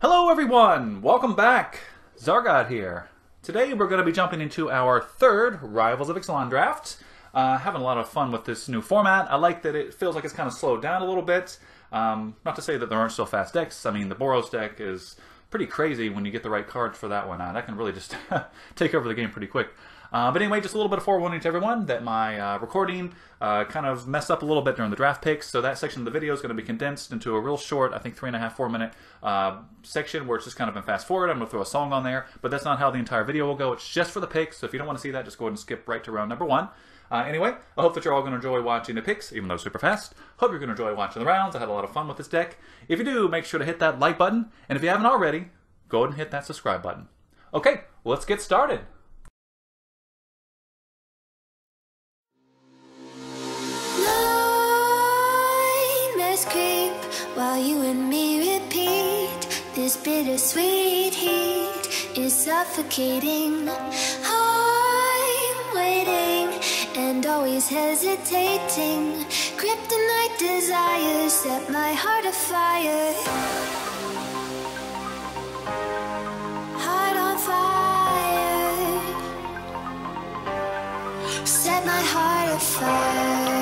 Hello everyone! Welcome back! Zargot here. Today we're going to be jumping into our third Rivals of Ixalan draft. Having a lot of fun with this new format. I like that it feels like it's kind of slowed down a little bit. Not to say that there aren't still fast decks. I mean, the Boros deck is pretty crazy when you get the right cards for that one. That can really just take over the game pretty quick. But anyway, just a little bit of forewarning to everyone that my recording kind of messed up a little bit during the draft picks, so that section of the video is going to be condensed into a real short, I think 3.5, 4 minute section where it's just kind of in fast forward. I'm going to throw a song on there, but that's not how the entire video will go. It's just for the picks, so if you don't want to see that, just go ahead and skip right to round number 1. Anyway, I hope that you're all going to enjoy watching the picks, even though super fast. Hope you're going to enjoy watching the rounds. I had a lot of fun with this deck. If you do, make sure to hit that like button, and if you haven't already, go ahead and hit that subscribe button. Okay, let's get started. Creep while you and me repeat. This bittersweet heat is suffocating. I'm waiting and always hesitating. Kryptonite desires set my heart afire. Heart on fire. Set my heart afire.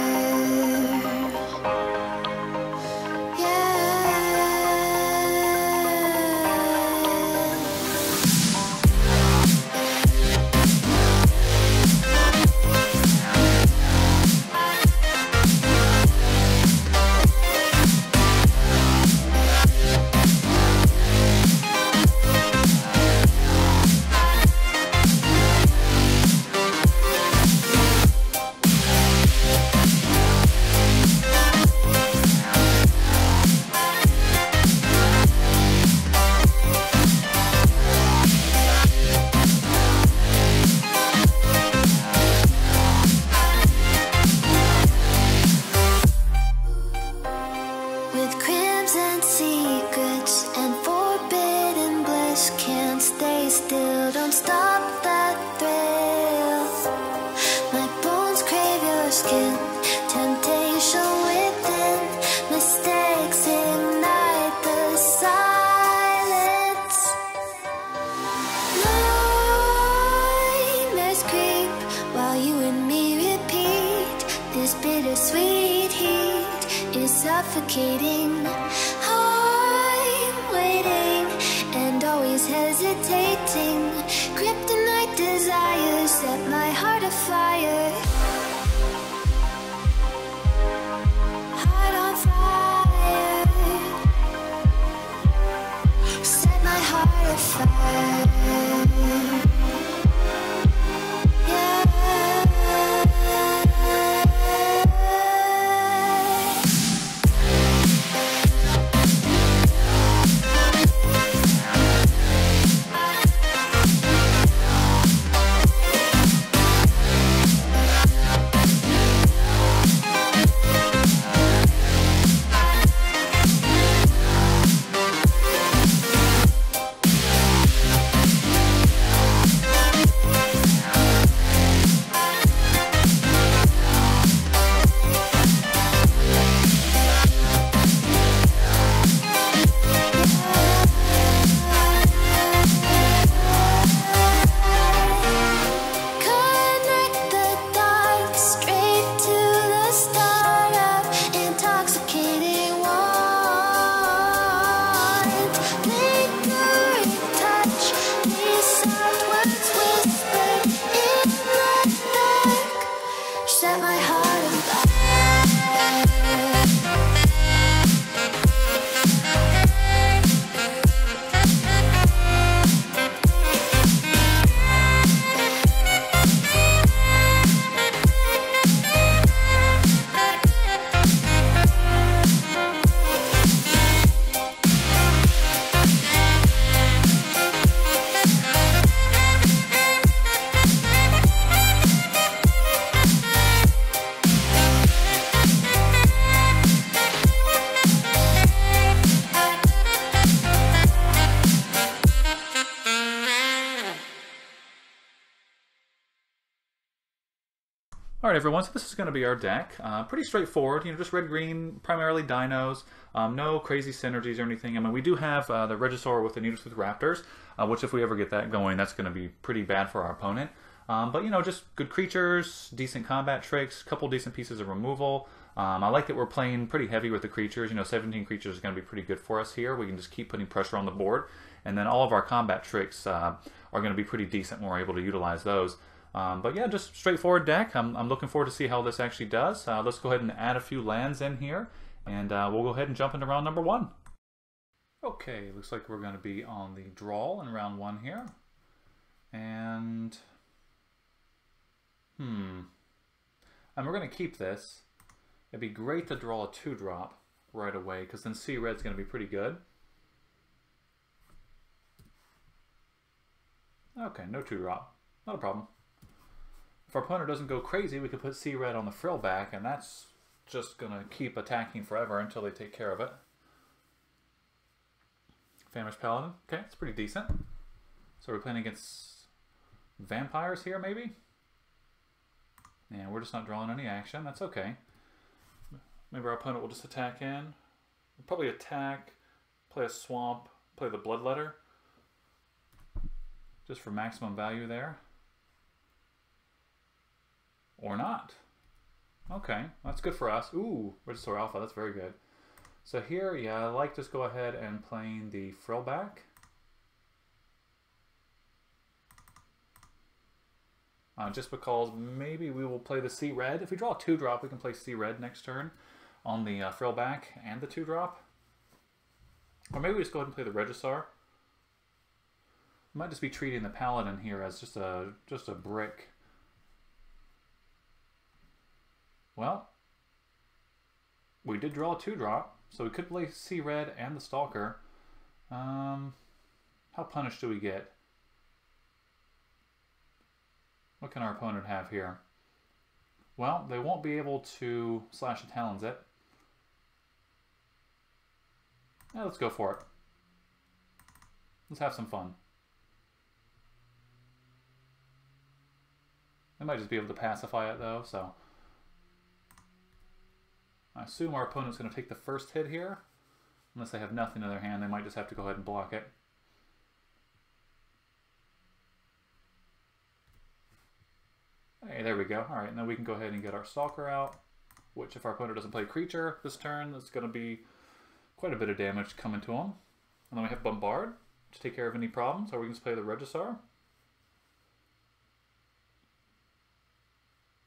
Suffocating. I'm waiting and always hesitating. Kryptonite desires set my heart afire. Heart on fire. Set my heart afire. All right, everyone, so this is going to be our deck. Pretty straightforward, just red-green, primarily dinos. No crazy synergies or anything. I mean, we do have the Regisaur with the Needles with Raptors, which if we ever get that going, that's going to be pretty bad for our opponent. But, just good creatures, decent combat tricks, couple decent pieces of removal. I like that we're playing pretty heavy with the creatures. 17 creatures is going to be pretty good for us here. We can just keep putting pressure on the board. And then all of our combat tricks are going to be pretty decent when we're able to utilize those. But yeah, just straightforward deck. I'm looking forward to see how this actually does. Let's go ahead and add a few lands in here, and we'll go ahead and jump into round number 1. Okay, looks like we're going to be on the draw in round 1 here. And we're going to keep this. It'd be great to draw a 2-drop right away, because then C-Red's going to be pretty good. Okay, no 2-drop. Not a problem. If our opponent doesn't go crazy, we could put C-Red on the frill back, and that's just going to keep attacking forever until they take care of it. Famished Paladin. Okay, it's pretty decent. So we're playing against vampires here, maybe? And we're just not drawing any action. That's okay. Maybe our opponent will just attack in. We'll probably attack, play a swamp, play the Bloodletter. Just for maximum value there. Or not. Okay, that's good for us. Ooh, Regisaur Alpha, that's very good. So here, yeah, I like just go ahead and playing the frill back. Just because maybe we will play the C-Red. If we draw a 2-drop, we can play C-Red next turn on the frill back and the 2-drop. Or maybe we just go ahead and play the Regisaur. We might just be treating the Paladin here as just a brick. Well, we did draw a 2-drop, so we could play C-Red and the Stalker. How punished do we get? What can our opponent have here? Well, they won't be able to slash the Talons it. Yeah, let's go for it. Let's have some fun. They might just be able to pacify it though, so... I assume our opponent's going to take the first hit here. Unless they have nothing in their hand, they might just have to go ahead and block it. Hey, there we go. Alright, now we can go ahead and get our Stalker out. Which, if our opponent doesn't play creature this turn, that's going to be quite a bit of damage coming to them. And then we have Bombard to take care of any problems, or we can just play the Regisaur.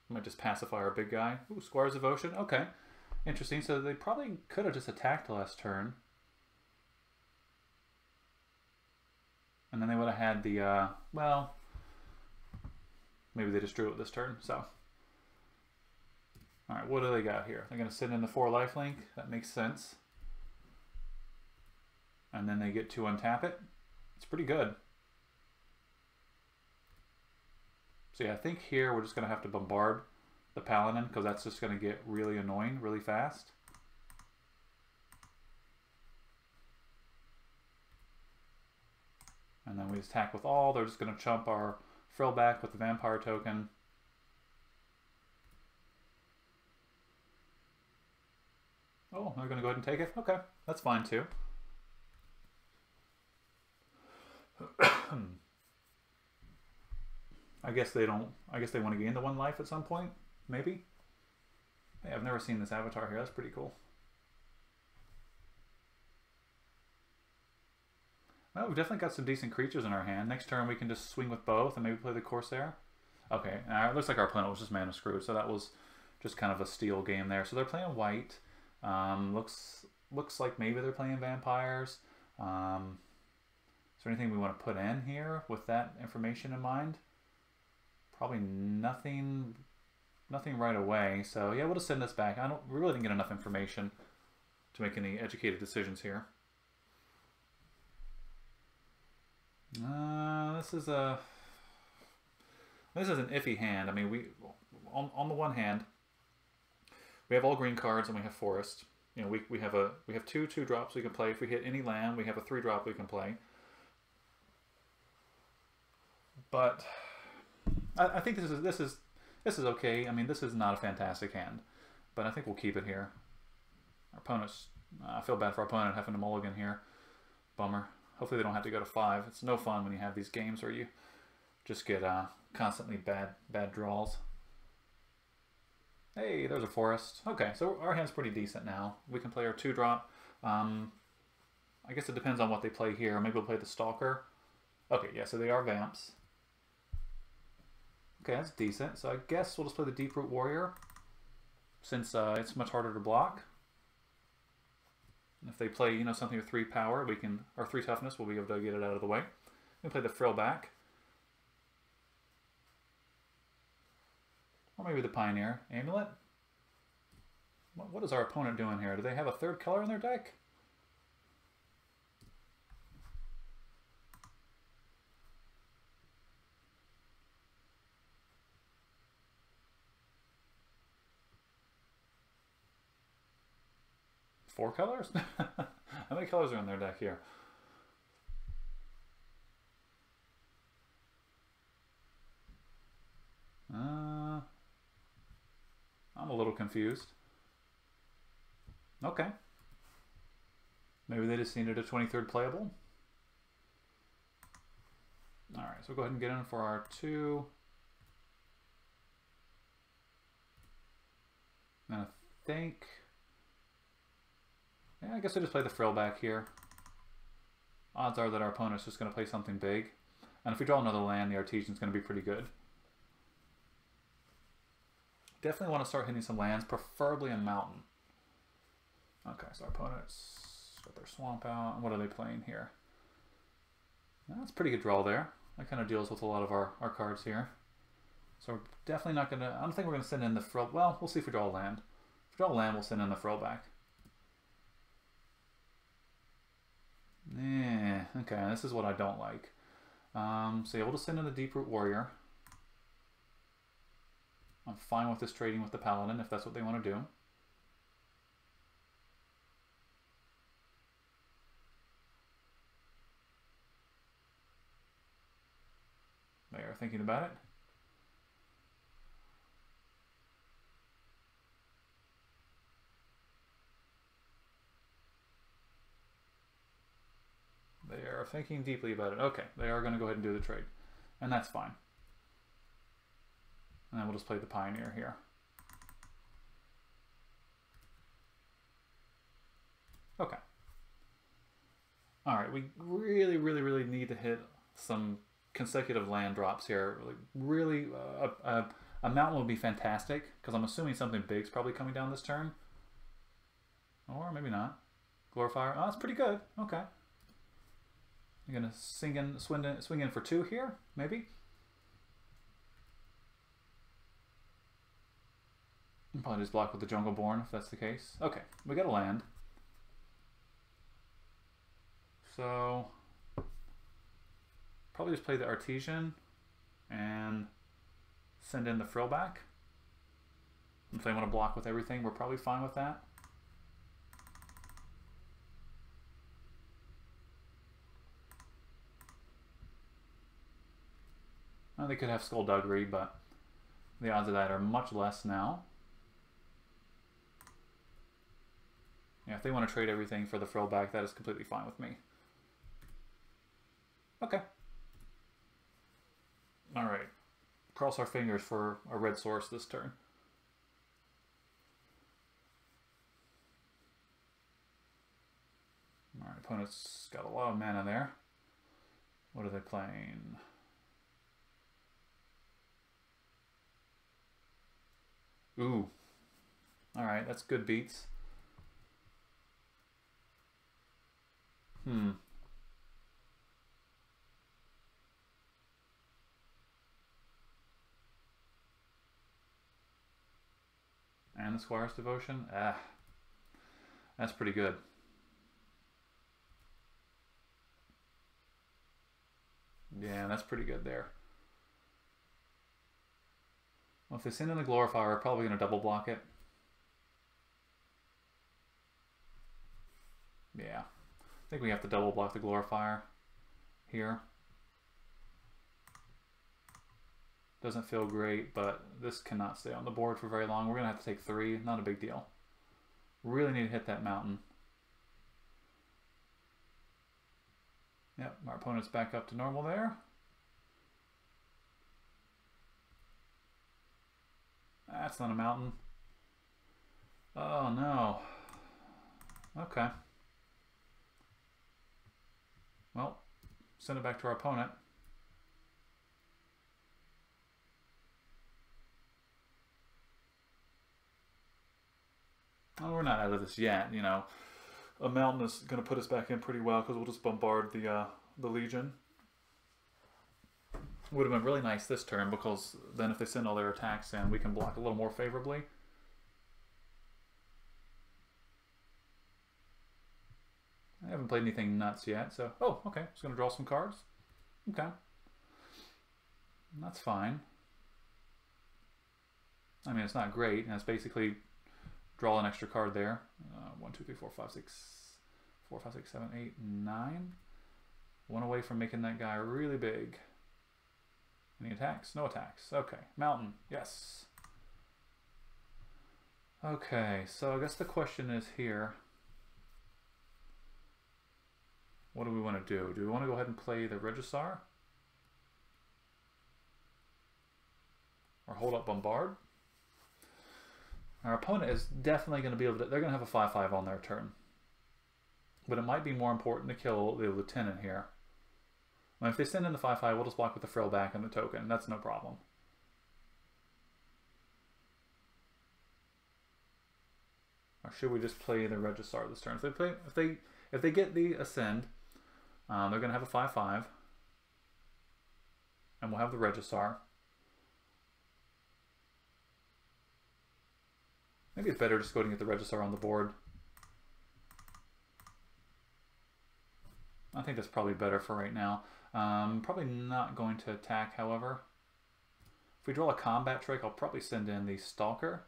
Might just pacify our big guy. Ooh, Squire's Devotion. Okay. Interesting. So they probably could have just attacked last turn. And then they would have had the, well, maybe they just drew it this turn, so. Alright, what do they got here? They're going to send in the 4 lifelink. That makes sense. And then they get to untap it. It's pretty good. So yeah, I think here we're just going to have to bombard the Paladin, because that's just going to get really annoying really fast. And then we attack with all. They're just going to chump our frill back with the Vampire token. Oh, they're going to go ahead and take it? Okay, that's fine too. I guess they don't. I guess they want to gain the 1 life at some point. Maybe. Hey, I've never seen this avatar here. That's pretty cool. Well, we've definitely got some decent creatures in our hand. Next turn we can just swing with both and maybe play the Corsair. Okay, it looks like our opponent was just mana screwed, so that was just kind of a steal game there. So they're playing white. Looks like maybe they're playing vampires. Is there anything we want to put in here with that information in mind? Probably nothing right away. So yeah, we'll just send this back. We really didn't get enough information to make any educated decisions here. This is an iffy hand. I mean, we on the one hand, we have all green cards and we have forest. We have 2 2-drops we can play. If we hit any land, we have a 3-drop we can play. But I think this is This is okay. I mean, this is not a fantastic hand, but I think we'll keep it here. Our opponent's, I feel bad for our opponent having to mulligan here. Bummer. Hopefully they don't have to go to 5. It's no fun when you have these games where you just get constantly bad draws. Hey, there's a forest. Okay, so our hand's pretty decent now. We can play our 2-drop. I guess it depends on what they play here. Maybe we'll play the Stalker. Okay, yeah, so they are Vamps. Okay, that's decent. So I guess we'll just play the Deep-Root Warrior, since it's much harder to block. And if they play, you know, something with 3 power, we can, or 3 toughness, we'll be able to get it out of the way. We can play the Frillback. Or maybe the Pioneer. Amulet? What is our opponent doing here? Do they have a 3rd color in their deck? Four colors? How many colors are in their deck here? I'm a little confused. Okay. Maybe they just needed a 23rd playable. Alright, so we'll go ahead and get in for our 2. And I think... yeah, I guess I just play the Frillback here. Odds are that our opponent's just going to play something big. And if we draw another land, the Artesian's going to be pretty good. Definitely want to start hitting some lands, preferably a mountain. Okay, so our opponent's got their swamp out. What are they playing here? That's a pretty good draw there. That kind of deals with a lot of our cards here. So we're definitely not going to... I don't think we're going to send in the Frill... well, we'll see if we draw a land. If we draw a land, we'll send in the Frillback. Okay, this is what I don't like. So yeah, we'll just send in the Deep-Root Warrior. I'm fine with this trading with the Paladin if that's what they want to do. They are thinking about it. They are thinking deeply about it. Okay, they are going to go ahead and do the trade. And that's fine. And then we'll just play the Pioneer here. Okay. Alright, we really need to hit some consecutive land drops here. Really, a mountain would be fantastic, because I'm assuming something big's probably coming down this turn. Or maybe not. Glorifier. Oh, that's pretty good. Okay. You're going to swing in for 2 here, maybe? I'll probably just block with the Jungleborn if that's the case. Okay, we got a land. So, probably just play the Artesian and send in the Frillback. If they want to block with everything, we're probably fine with that. They could have Skullduggery, but the odds of that are much less now. Yeah, if they want to trade everything for the Frillback, that is completely fine with me. Okay. Alright. Cross our fingers for a red source this turn. Alright, opponent's got a lot of mana there. What are they playing? Ooh. Alright, that's good beats. And the Squire's Devotion? Ah. That's pretty good. Yeah, that's pretty good there. Well, if they send in the Glorifier, we're probably going to double block it. Yeah. I think we have to double block the Glorifier here. Doesn't feel great, but this cannot stay on the board for very long. We're going to have to take 3. Not a big deal. Really need to hit that mountain. Yep, our opponent's back up to normal there. That's not a mountain. Oh no. Okay. Well, send it back to our opponent. Well, we're not out of this yet, you know. A mountain is going to put us back in pretty well because we'll just bombard the Legion. Would have been really nice this turn because then if they send all their attacks in, we can block a little more favorably. I haven't played anything nuts yet, so... Oh, okay. Just going to draw some cards. Okay. That's fine. I mean, it's not great, and it's basically draw an extra card there. 1, 2, 3, 4, 5, 6... 4, 5, 6, 7, 8, 9. One away from making that guy really big. Any attacks? No attacks. Okay. Mountain. Yes. Okay, so I guess the question is here. What do we want to do? Do we want to go ahead and play the Regisar? Or hold up Bombard? Our opponent is definitely going to be able to... They're going to have a 5-5 on their turn. But it might be more important to kill the Lieutenant here. Well, if they send in the 5-5, we'll just block with the Frill back and the token. That's no problem. Or should we just play the Regisar this turn? If they get the Ascend, they're going to have a 5-5. And we'll have the Regisar. Maybe it's better just going to get the Regisar on the board. I think that's probably better for right now. Probably not going to attack, however. If we draw a combat trick, I'll probably send in the Stalker.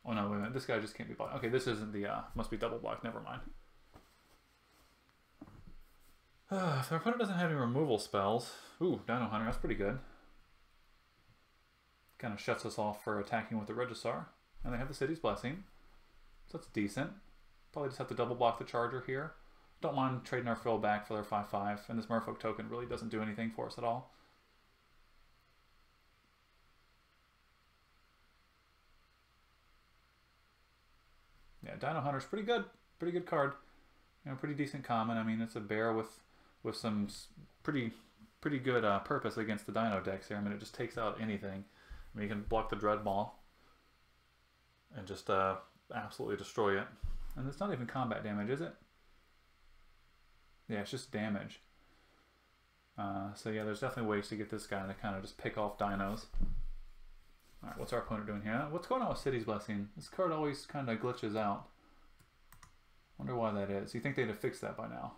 Oh no, wait a minute. This guy just can't be blocked. Okay, this isn't the, must be double blocked. Never mind. If their opponent doesn't have any removal spells. Ooh, Dino Hunter, that's pretty good. Kind of shuts us off for attacking with the Regisar. And they have the City's Blessing. So that's decent. Probably just have to double block the Charger here. Don't mind trading our Frill back for their 5-5. And this Merfolk token really doesn't do anything for us at all. Yeah, Dino Hunter's pretty good. Pretty good card. You know, pretty decent common. I mean, it's a bear with some pretty good purpose against the Dino decks here. I mean, it just takes out anything. I mean, you can block the Dreadmaw and just absolutely destroy it. And it's not even combat damage, is it? Yeah, it's just damage. So yeah, there's definitely ways to get this guy to kind of just pick off dinos. Alright, what's our opponent doing here? What's going on with City's Blessing? This card always kind of glitches out. Wonder why that is. You think they'd have fixed that by now?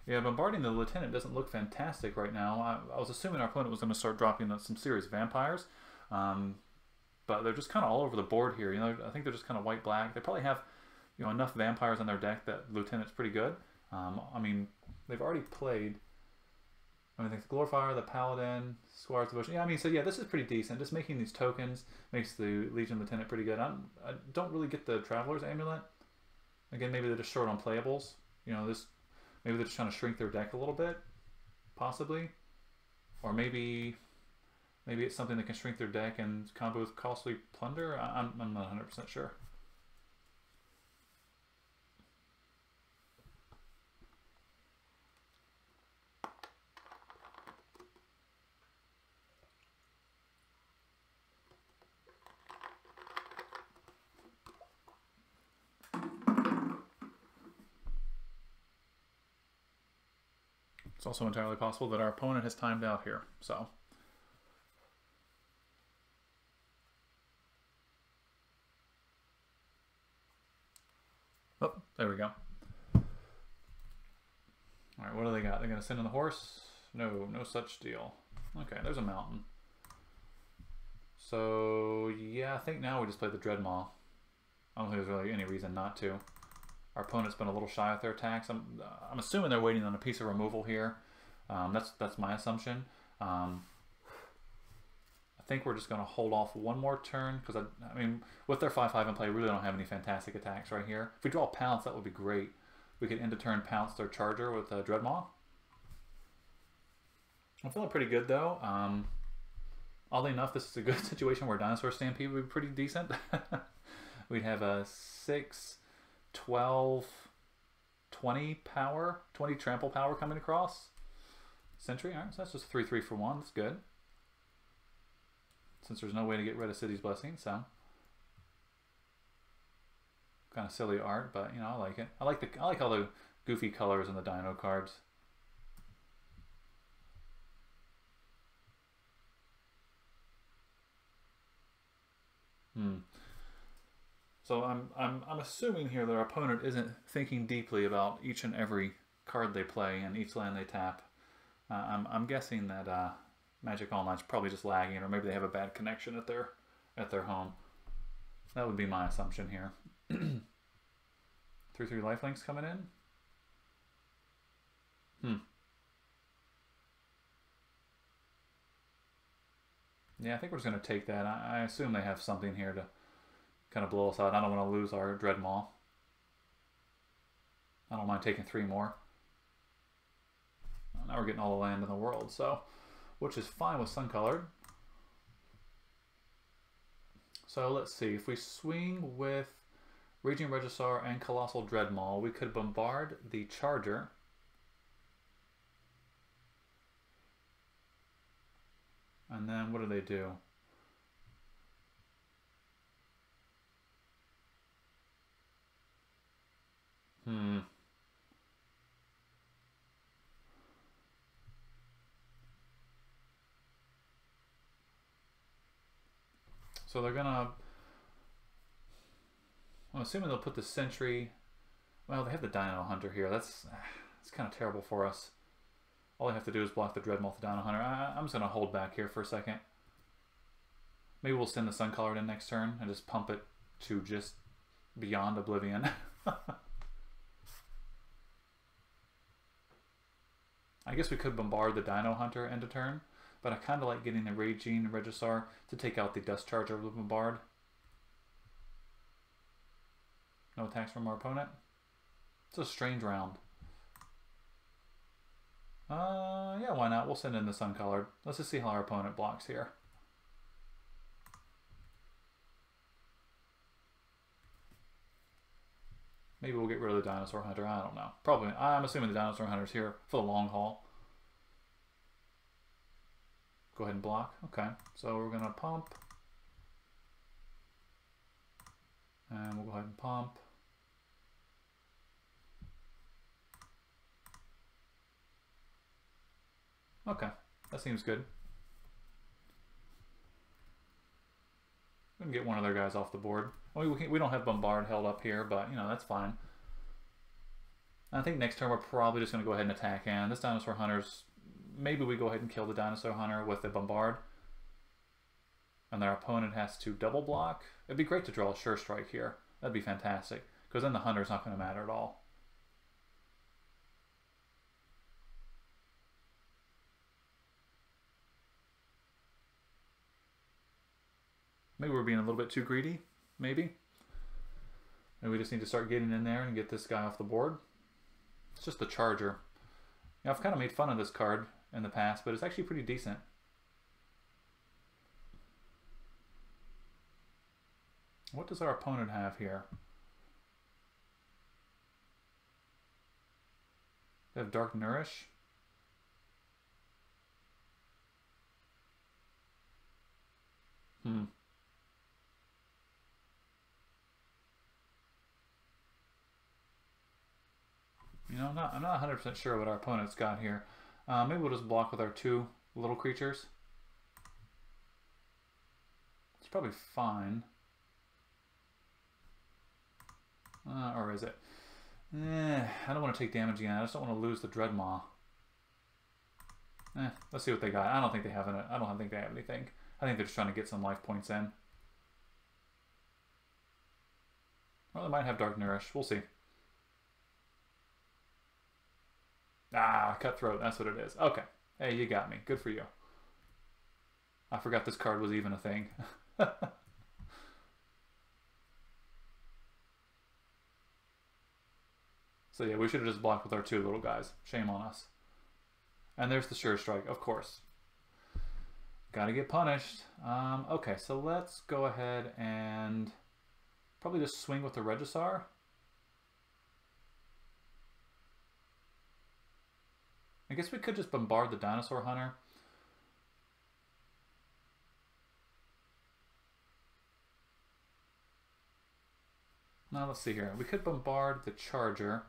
Yeah, bombarding the Lieutenant doesn't look fantastic right now. I was assuming our opponent was going to start dropping some serious vampires. But they're just kind of all over the board here. You know, I think they're just kind of white-black. They probably have, you know, enough vampires on their deck that Lieutenant's pretty good. I mean, they've already played... I mean, the Glorifier, the Paladin, Squire's Devotion. Yeah, I mean, so yeah, this is pretty decent. Just making these tokens makes the Legion Lieutenant pretty good. I don't really get the Traveler's Amulet. Again, maybe they're just short on playables. You know, this... Maybe they're just trying to shrink their deck a little bit, possibly. Or maybe it's something that can shrink their deck and combo with Costly Plunder. I'm not 100% sure. It's also entirely possible that our opponent has timed out here, so. Oh, there we go. Alright, what do they got? They're going to send in the horse? No, no such deal. Okay, there's a mountain. So, yeah, I think now we just play the Dreadmaw. I don't think there's really any reason not to. Our opponent's been a little shy with their attacks. I'm assuming they're waiting on a piece of removal here. That's my assumption. I think we're just going to hold off one more turn because I mean, with their 5/5 in play, we really don't have any fantastic attacks right here. If we draw Pounce, that would be great. We could end of turn Pounce their Charger with Dreadmaw. I'm feeling pretty good though. Oddly enough, this is a good situation where Dinosaur Stampede would be pretty decent. We'd have a 6, 12, 20 power, 20 trample power coming across. Sentry, alright, so that's just 3/3 for 1. That's good. Since there's no way to get rid of City's Blessing, so kind of silly art, but you know, I like it. I like all the goofy colors in the Dino cards. So I'm assuming here that our opponent isn't thinking deeply about each and every card they play and each land they tap. I'm guessing that Magic Online's probably just lagging, or maybe they have a bad connection at their home. That would be my assumption here. 3/3 lifelinks coming in. Yeah, I think we're just going to take that. I assume they have something here to kind of blow us out. I don't want to lose our Dreadmaw. I don't mind taking 3 more. Now we're getting all the land in the world, so which is fine with Sun-Colored. So let's see. If we swing with Raging Regisaur and Colossal Dreadmaw, we could bombard the Charger. And then what do they do? So they're gonna, I'm assuming they'll put the Sentry, well, they have the Dino Hunter here. That's kind of terrible for us. All I have to do is block the Dreadmaw with the Dino Hunter. I'm just gonna hold back here for a second. Maybe we'll send the Sun-Colored in next turn and just pump it to just beyond oblivion. I guess we could bombard the Dino Hunter end of turn, but I kind of like getting the Raging Regisaur to take out the Dust Charger with Bombard. No attacks from our opponent. It's a strange round. Yeah, why not? We'll send in the Sun-Colored. Let's just see how our opponent blocks here. Maybe we'll get rid of the Dinosaur Hunter. I don't know. Probably. I'm assuming the Dinosaur Hunter's here for the long haul. Go ahead and block. Okay. So we're going to pump. And we'll go ahead and pump. Okay. That seems good. We can get one of their guys off the board. We don't have Bombard held up here, but you know, that's fine. I think next turn we're probably just going to go ahead and attack in. This Dinosaur Hunter's, maybe we go ahead and kill the Dinosaur Hunter with the Bombard. And their opponent has to double block. It'd be great to draw a Sure Strike here. That'd be fantastic. Because then the Hunter's not going to matter at all. Maybe we're being a little bit too greedy. Maybe. And we just need to start getting in there and get this guy off the board. It's just the Charger. Now, I've kind of made fun of this card in the past, but it's actually pretty decent. What does our opponent have here? They have Dark Nourish. You know, I'm not 100% sure what our opponent's got here. Maybe we'll just block with our 2 little creatures. It's probably fine. Or is it? I don't want to take damage again. I just don't want to lose the Dreadmaw. Let's see what they got. I don't think they have anything. I think they're just trying to get some life points in. Well, they might have Dark Nourish. We'll see. Ah, Cutthroat. That's what it is. Okay. Hey, you got me. Good for you. I forgot this card was even a thing. So yeah, we should have just blocked with our 2 little guys. Shame on us. And there's the Sure Strike, of course. Gotta get punished. Okay, so let's go ahead and probably just swing with the Regisar. I guess we could just bombard the Dinosaur Hunter. Now let's see here. We could bombard the Charger.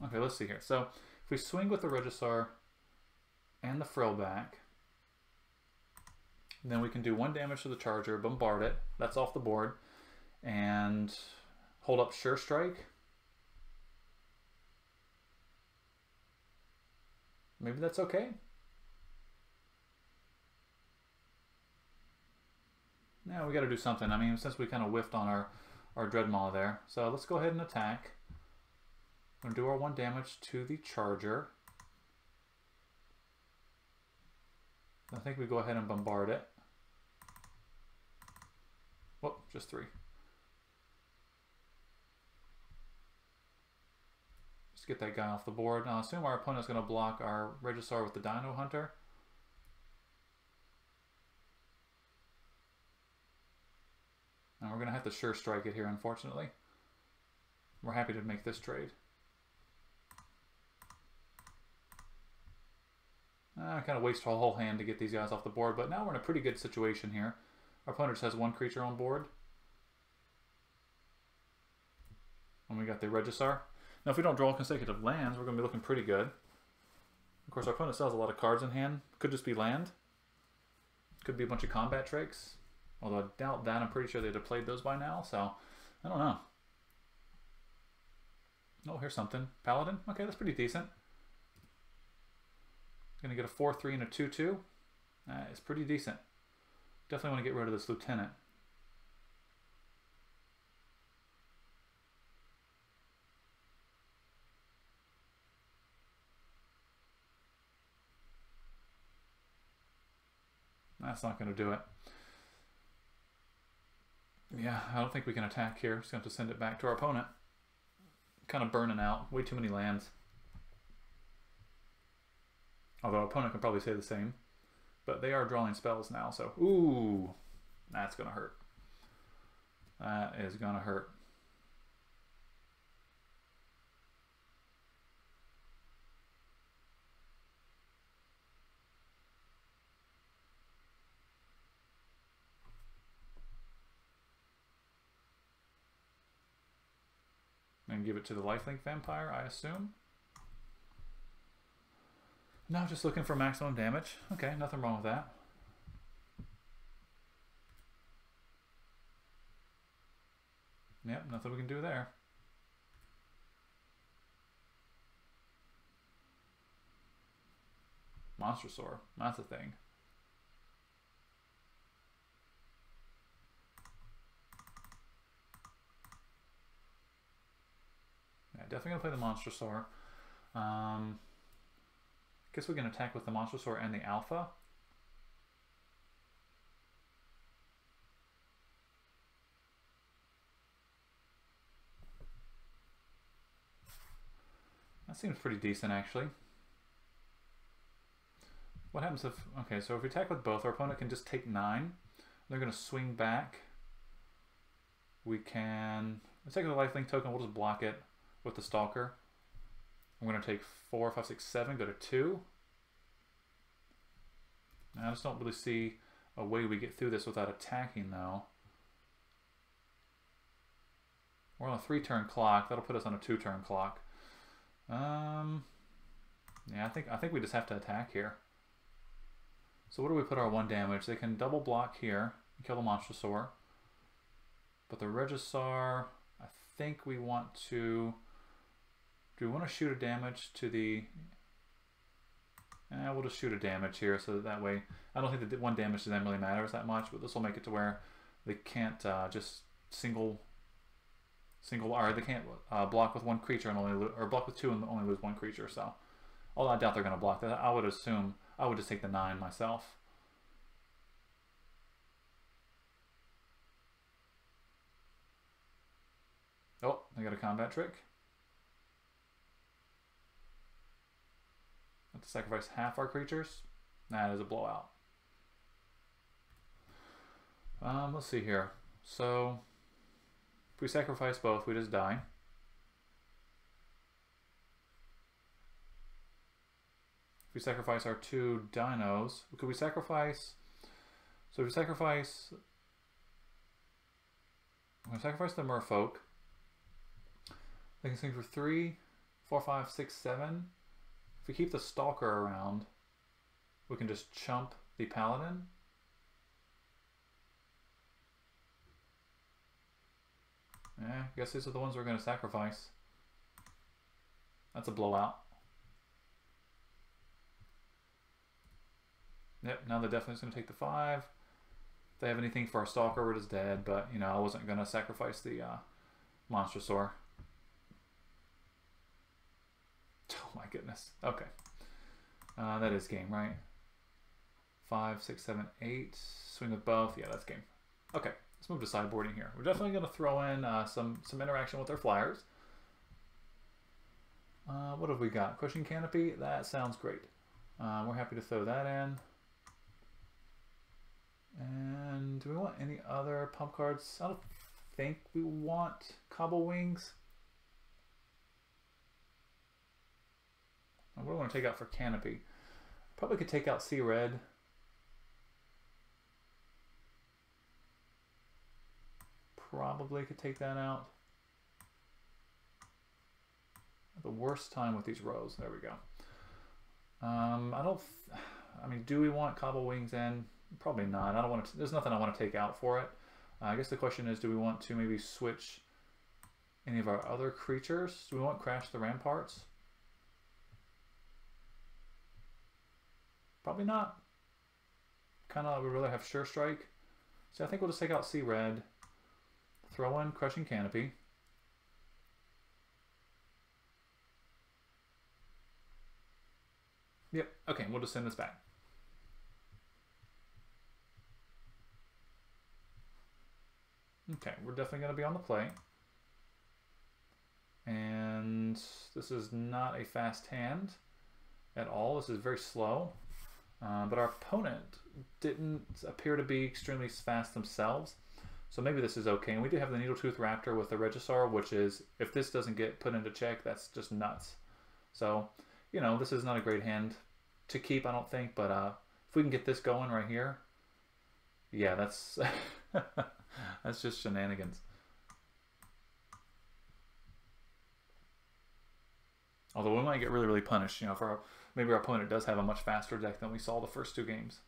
Okay, let's see here. So if we swing with the Regisar and the Frillback, then we can do 1 damage to the Charger, bombard it. That's off the board. And hold up Sure Strike. Maybe that's okay. Now we got to do something. I mean, since we kind of whiffed on our Dreadmaw there. So let's go ahead and attack. We're going to do our 1 damage to the Charger. I think we go ahead and bombard it. Whoop, just 3. Just get that guy off the board. Now I assume our opponent's going to block our Regisar with the Dino Hunter. And we're going to have to Sure Strike it here, unfortunately. We're happy to make this trade. I kind of waste our whole hand to get these guys off the board, but now we're in a pretty good situation here. Our opponent just has 1 creature on board. And we got the Regisar. Now if we don't draw consecutive lands, we're going to be looking pretty good. Of course, our opponent still has a lot of cards in hand. Could just be land. Could be a bunch of combat tricks. Although I doubt that. I'm pretty sure they'd have played those by now, so I don't know. Oh, here's something. Paladin? Okay, that's pretty decent. Gonna get a 4/3 and a 2/2. It's pretty decent. Definitely want to get rid of this Lieutenant. That's not going to do it. Yeah, I don't think we can attack here. Just going to have to send it back to our opponent. Kind of burning out. Way too many lands. Although our opponent can probably say the same. But they are drawing spells now, so... Ooh! That's going to hurt. That is going to hurt. And give it to the lifelink vampire, I assume. No, just looking for maximum damage. Okay, nothing wrong with that. Yep, nothing we can do there. Monstrosaur, that's a thing. Yeah, definitely gonna play the Monstrosaur. Guess we can attack with the Monstrosaur and the Alpha. That seems pretty decent, actually. What happens if... Okay, so if we attack with both, our opponent can just take 9. They're going to swing back. We can... Let's take the lifelink token. We'll just block it with the Stalker. I'm going to take 4, 5, 6, 7, go to 2. Now, I just don't really see a way we get through this without attacking, though. We're on a 3-turn clock. That'll put us on a 2-turn clock. Yeah, I think we just have to attack here. So what do we put our 1 damage? They can double block here and kill the Monstrosaur. But the Regisar, I think we want to... Do we want to shoot a damage to the... We'll just shoot a damage here, so that way I don't think that one damage to them really matters that much, but this will make it to where they can't just single, or they can't block with one creature and only or block with two and only lose one creature. So, although I doubt they're going to block that, I would assume I would just take the 9 myself. Oh, they got a combat trick. Have to sacrifice half our creatures. That is a blowout. Let's see here. So, if we sacrifice both, we just die. If we sacrifice our 2 dinos, could we sacrifice? So if we sacrifice, I'm gonna sacrifice the merfolk. They can swing for 3, 4, 5, 6, 7. If we keep the stalker around, we can just chump the paladin. Yeah, I guess these are the ones we're going to sacrifice. That's a blowout. Yep, now they're definitely going to take the 5. If they have anything for our stalker, we're just dead. But, you know, I wasn't going to sacrifice the Monstrosaur. Oh my goodness. Okay. That is game, right? 5, 6, 7, 8. Swing with both. Yeah, that's game. Okay, let's move to sideboarding here. We're definitely going to throw in some interaction with our flyers. What have we got? Crushing Canopy? That sounds great. We're happy to throw that in. And do we want any other pump cards? I don't think we want Cobble Wings. What do I want to take out for Canopy? Probably could take out Sea Red. Probably could take that out. The worst time with these rows. There we go. I mean, do we want Cobble Wings in? Probably not. I don't want to. There's nothing I want to take out for it. I guess the question is, do we want to maybe switch any of our other creatures? Do we want Crash the Ramparts? Probably not. Kind of would rather have Sure Strike. So I think we'll just take out Sea Red. Throw in Crushing Canopy. Yep. Okay, we'll just send this back. Okay, we're definitely going to be on the play. And this is not a fast hand at all. This is very slow. But our opponent didn't appear to be extremely fast themselves. So maybe this is okay. And we do have the Needletooth Raptor with the Regisaur, which is, if this doesn't get put into check, that's just nuts. So, you know, this is not a great hand to keep, I don't think. But if we can get this going right here, yeah, that's that's just shenanigans. Although we might get really, really punished, you know, for maybe our opponent does have a much faster deck than we saw the first 2 games.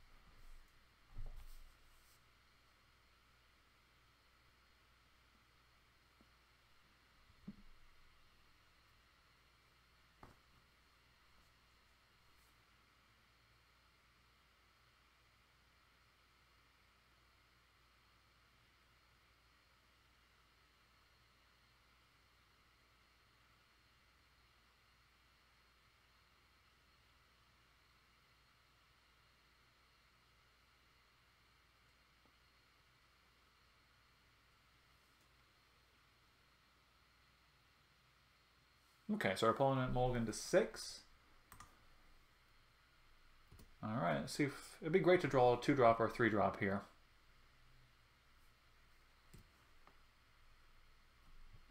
Okay, so our opponent mulliganed to 6. Alright, let's see if it'd be great to draw a 2-drop or a 3-drop here.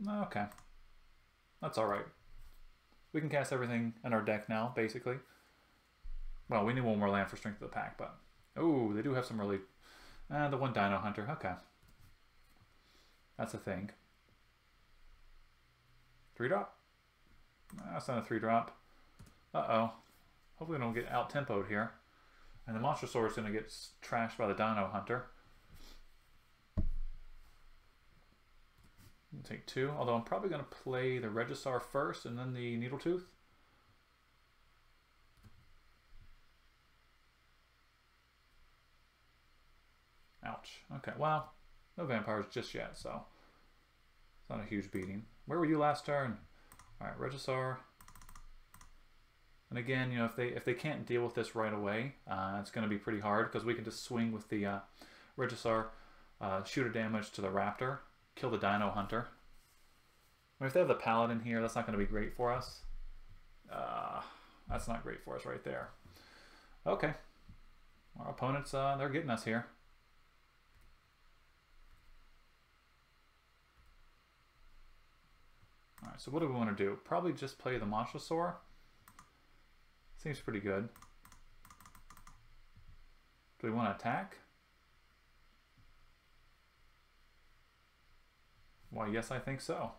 Okay. That's alright. We can cast everything in our deck now, basically. Well, we need one more land for Strength of the Pack, but... Oh, they do have some really... the 1 Dino Hunter, okay. That's a thing. 3-drop? That's not a 3-drop. Uh-oh. Hopefully we don't get out-tempoed here. And the Monstrosaur is going to get trashed by the Dino Hunter. Take 2, although I'm probably going to play the Regisaur first and then the Needletooth. Ouch. Okay, well, no vampires just yet, so it's not a huge beating. Where were you last turn? All right, Regisaur. And again, you know, if they can't deal with this right away, it's going to be pretty hard because we can just swing with the Regisaur, shooter damage to the Raptor, kill the Dino Hunter. I mean, if they have the Paladin here, that's not going to be great for us. That's not great for us right there. Okay. Our opponents, they're getting us here. Alright, so what do we want to do? Probably just play the Mosasaur. Seems pretty good. Do we want to attack? Why, yes, I think so.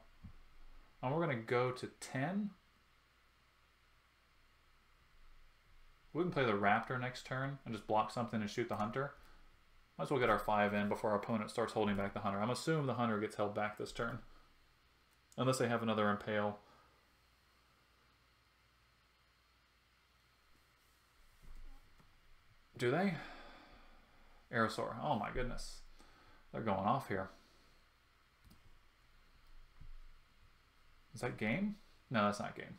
And we're going to go to 10. We can play the Raptor next turn and just block something and shoot the Hunter. Might as well get our 5 in before our opponent starts holding back the Hunter. I'm assuming the Hunter gets held back this turn. Unless they have another Impale. Do they? Aerosaur. Oh my goodness. They're going off here. Is that game? No, that's not game.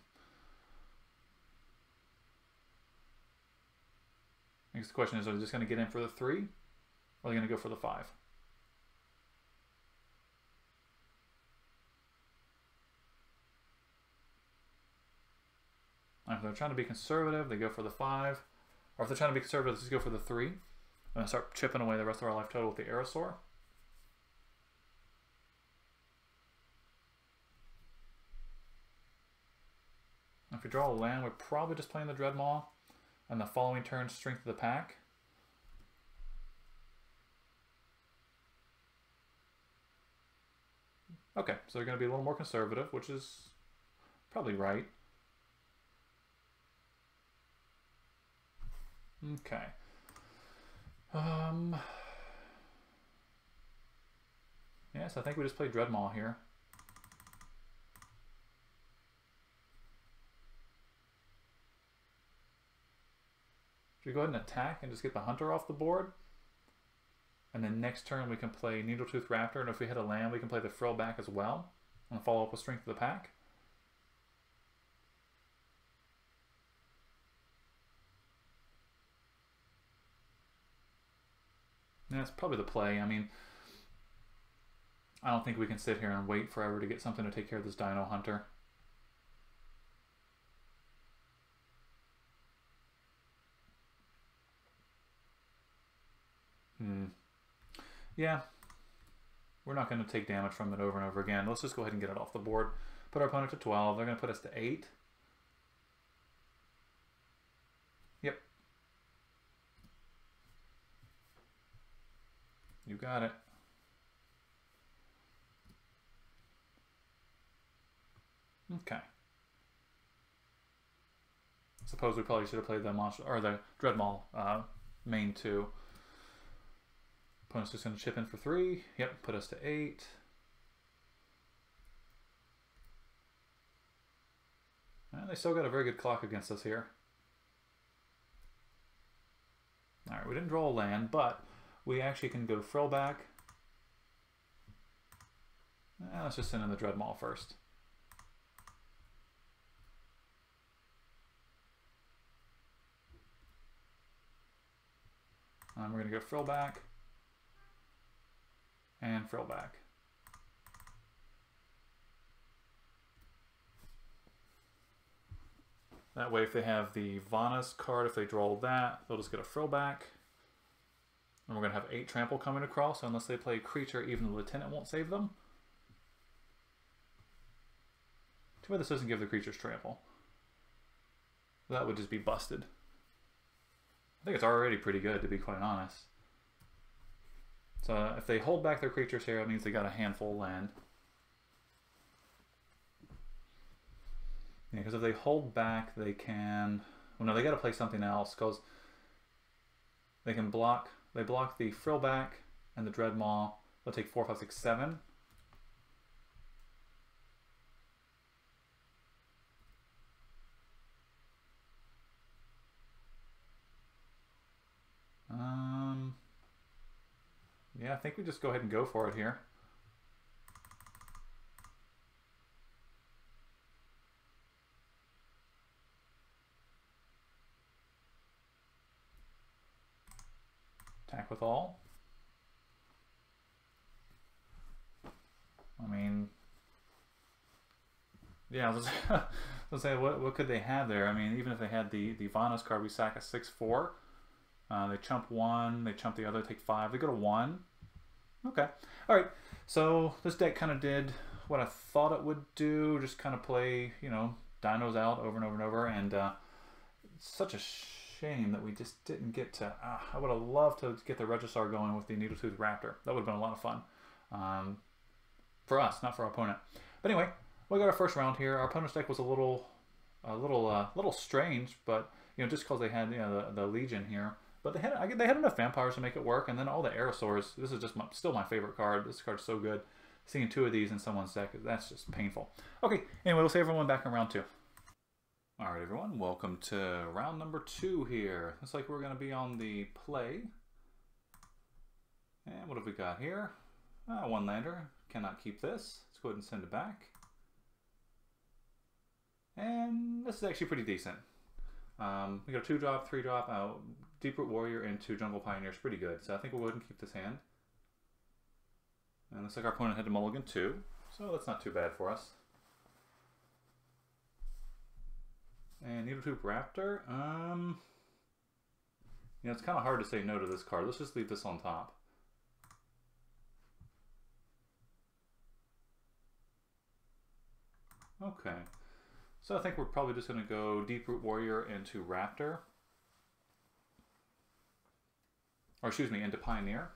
I guess the question is, are they just going to get in for the 3? Or are they going to go for the 5? If they're trying to be conservative, they go for the 5. Or if they're trying to be conservative, let's just go for the 3. I'm going to start chipping away the rest of our life total with the Aerosaur. If we draw a land, we're probably just playing the Dreadmaw. And the following turn, Strength of the Pack. Okay, so they're going to be a little more conservative, which is probably right. Okay. Yes, I think we just play Dreadmaw here. Should we go ahead and attack and just get the Hunter off the board? And then next turn we can play Needletooth Raptor, and if we hit a land we can play the Frillback as well. And follow up with Strength of the Pack. And that's probably the play. I mean, I don't think we can sit here and wait forever to get something to take care of this Dino Hunter. Yeah, we're not going to take damage from it over and over again. Let's just go ahead and get it off the board. Put our opponent to 12. They're going to put us to 8. Yep. You got it. Okay. I suppose we probably should have played the monster or the Dreadmaw main 2. Opponent's just going to chip in for 3. Yep, put us to 8. And they still got a very good clock against us here. Alright, we didn't draw a land, but we actually can go Frillback. Let's just send in the Dreadmaw first. And we're going to go Frillback. And Frillback. That way if they have the Vanus card, if they draw that, they'll just get a Frillback. And we're going to have 8 trample coming across, so unless they play a creature, even the Lieutenant won't save them. Too bad this doesn't give the creatures trample. That would just be busted. I think it's already pretty good, to be quite honest. So if they hold back their creatures here, it means they got a handful of land. Yeah, because if they hold back, they can... Well, no, they got to play something else, because they can block... They block the Frillback and the Dreadmaw. They'll take 4, 5, 6, 7. Yeah, I think we just go ahead and go for it here. Attack with all. I mean, yeah, let's say what could they have there? I mean, even if they had the Vanos card, we sack a 6/4. They chump 1, they chump the other, take 5. They go to 1. Okay. All right. So this deck kind of did what I thought it would do. Just kind of play, you know, dinos out over and over and over. And it's such a shame that we just didn't get to. I would have loved to get the Regisar going with the Needletooth Raptor. That would have been a lot of fun. For us, not for our opponent. But anyway, we got our first round here. Our opponent's deck was a little strange, but you know, just because they had, you know, the Legion here. But they had enough vampires to make it work, and then all the Aerosaurs. This is just still my favorite card. This card's so good. Seeing 2 of these in someone's deck, that's just painful. Okay, anyway, we'll see everyone back in round 2. All right, everyone, welcome to round number 2 here. Looks like we're going to be on the play. And what have we got here? 1 lander. Cannot keep this. Let's go ahead and send it back. And this is actually pretty decent. We got a 2-drop, 3-drop, Deep-Root Warrior into Jungle Pioneer is pretty good. So I think we'll go ahead and keep this hand. And looks like our opponent had to mulligan 2. So that's not too bad for us. And Needletooth Raptor. You know, it's kind of hard to say no to this card. Let's just leave this on top. Okay. So I think we're probably just going to go Deep-Root Warrior into Raptor. Or excuse me, into Pioneer.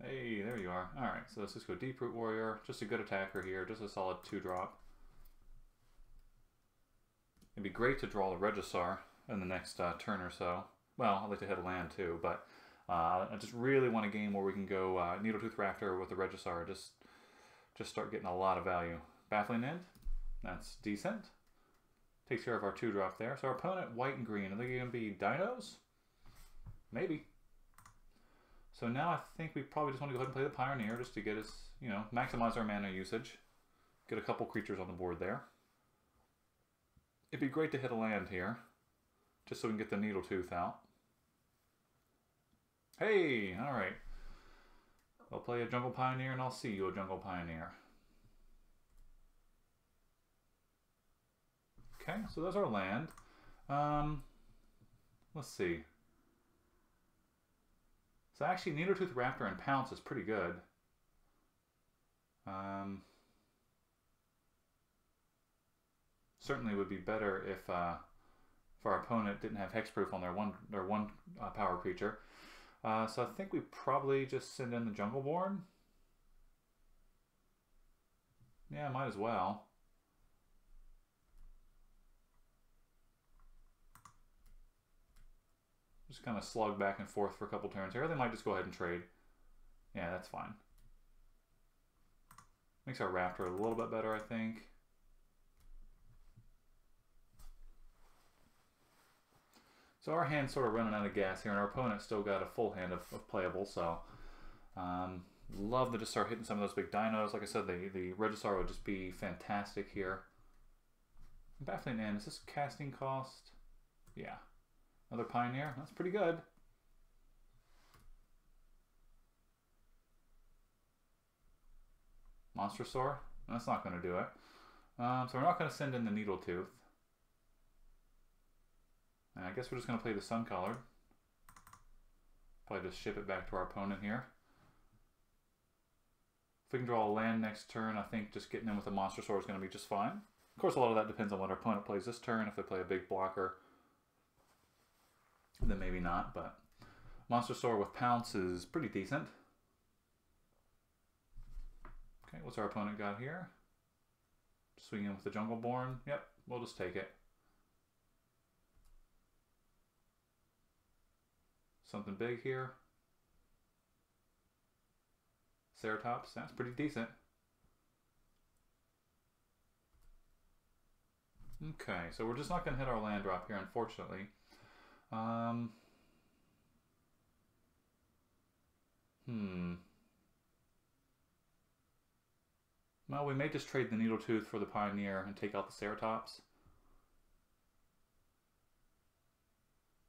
Hey, there you are. Alright, so let's just go Deep-Root Warrior. Just a good attacker here. Just a solid 2-drop. It'd be great to draw the Regisar in the next turn or so. Well, I'd like to hit a land too, but I just really want a game where we can go Needletooth Raptor with the Regisar. Just start getting a lot of value. Baffling End, that's decent. Takes care of our 2-drop there. So our opponent, white and green, are they going to be dinos? Maybe. So now I think we probably just want to go ahead and play the Pioneer just to get us, you know, maximize our mana usage. Get a couple creatures on the board there. It'd be great to hit a land here, just so we can get the Needletooth out. Hey, all right. I'll play a Jungle Pioneer and I'll see you a Jungle Pioneer. Okay, so there's our land. Let's see. So actually, Needletooth Raptor and Pounce is pretty good. Certainly would be better if our opponent didn't have hexproof on their one power creature. So I think we probably just send in the Jungleborn. Yeah, might as well. Just kind of slug back and forth for a couple turns here. Or they might just go ahead and trade. Yeah, that's fine. Makes our Raptor a little bit better, I think. So our hand's sort of running out of gas here, and our opponent's still got a full hand of playable, so love to just start hitting some of those big dinos. Like I said, the Regisar would just be fantastic here. Baffling End, is this casting cost? Yeah. Another Pioneer, that's pretty good. Monstrosaur, that's not going to do it. So we're not going to send in the Needletooth. And I guess we're just going to play the Sun Colored. Probably just ship it back to our opponent here. If we can draw a land next turn, I think just getting in with a Monstrosaur is going to be just fine. Of course, a lot of that depends on what our opponent plays this turn. If they play a big blocker, then maybe not. But Monstrosaur with Pounce is pretty decent. Okay, what's our opponent got here? Swing in with the Jungleborn. Yep, we'll just take it. Something big here. Ceratops, that's pretty decent. Okay, so we're just not going to hit our land drop here, unfortunately. Well, we may just trade the Needle Tooth for the Pioneer and take out the Ceratops.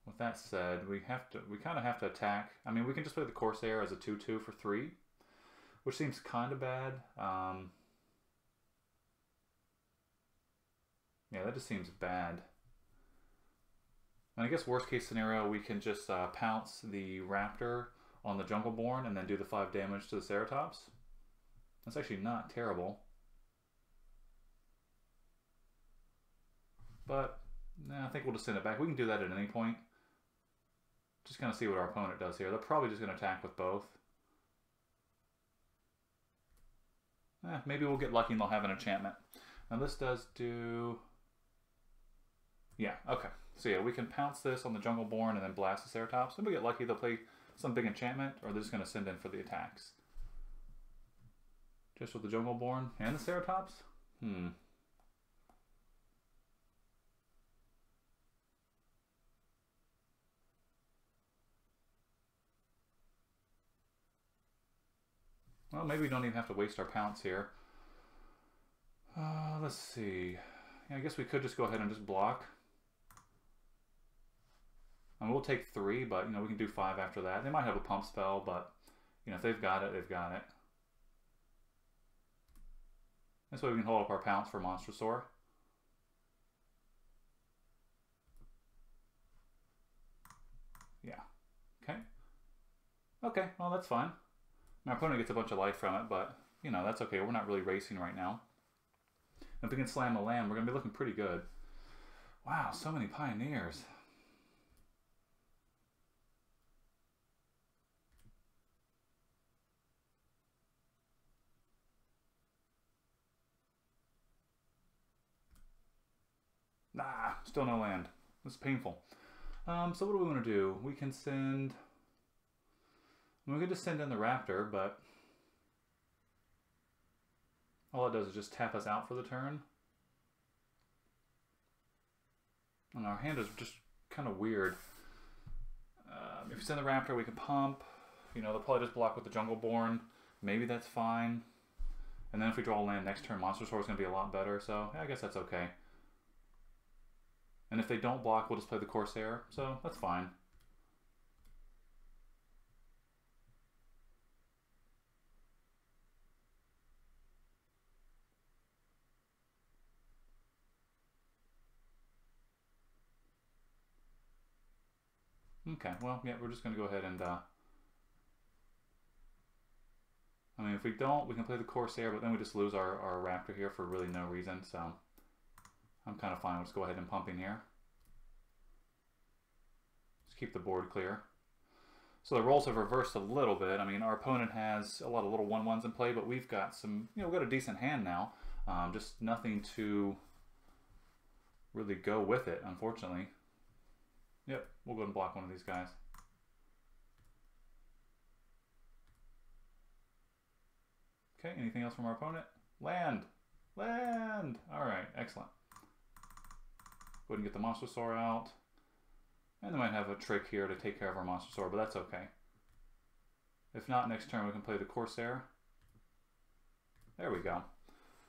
With that said, we kind of have to attack. I mean, we can just play the Corsair as a 2/2 for 3, which seems kind of bad. Yeah, that just seems bad. And I guess worst case scenario, we can just pounce the Raptor on the Jungleborn and then do the 5 damage to the Ceratops. That's actually not terrible. But I think we'll just send it back. We can do that at any point. Just kind of see what our opponent does here. They're probably just going to attack with both. Maybe we'll get lucky and they'll have an enchantment. Now this does do... Yeah, okay. So yeah, we can pounce this on the Jungleborn and then blast the Ceratops. If we get lucky, they'll play some big enchantment, or they're just going to send in for the attacks. Just with the Jungleborn and the Ceratops? Well, maybe we don't even have to waste our pounce here. Let's see. Yeah, I guess we could just go ahead and just block. And we'll take 3, but we can do 5 after that. They might have a pump spell, but if they've got it, they've got it. This way we can hold up our pounce for Monstrosaur. Yeah. Okay. Okay, well that's fine. My opponent gets a bunch of life from it, but that's okay. We're not really racing right now. And if we can slam the land, we're going to be looking pretty good. Wow, so many Pioneers. Nah, still no land. This is painful. So what do we want to do? We can send... We could just send in the Raptor, but all it does is just tap us out for the turn. And our hand is just kind of weird. If we send the Raptor, we can pump. They'll probably just block with the Jungleborn. Maybe that's fine. And then if we draw land next turn, Monstrosaur is going to be a lot better. So yeah, I guess that's okay. And if they don't block, we'll just play the Corsair. So that's fine. Okay, well, yeah, we're just going to go ahead and, I mean, if we don't, we can play the Corsair, but then we just lose our Raptor here for really no reason, so I'm kind of fine. We'll just go ahead and pump in here. Just keep the board clear. So the roles have reversed a little bit. I mean, our opponent has a lot of little 1/1s in play, but we've got some, we've got a decent hand now. Just nothing to really go with it, unfortunately. Yep, we'll go ahead and block one of these guys. Okay, anything else from our opponent? Land! Land! Alright, excellent. Go ahead and get the Monstrosaur out. And they might have a trick here to take care of our Monstrosaur, but that's okay. If not, next turn we can play the Corsair. There we go.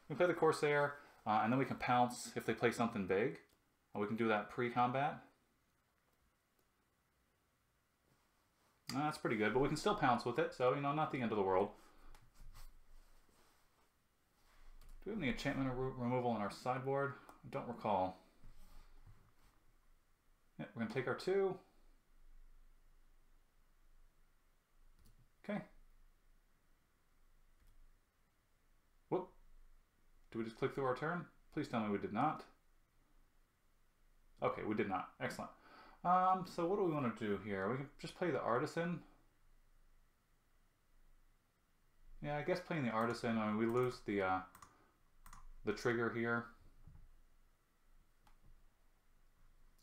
We can play the Corsair, and then we can pounce if they play something big. We can do that pre-combat. That's pretty good, but we can still pounce with it, so, not the end of the world. Do we have any enchantment removal on our sideboard? I don't recall. Yeah, we're going to take our 2. Okay. Whoop. Did we just click through our turn? Please tell me we did not. Okay, we did not. Excellent. So what do we want to do here? We can just play the Artisan. Yeah, I guess playing the Artisan, I mean, we lose the trigger here.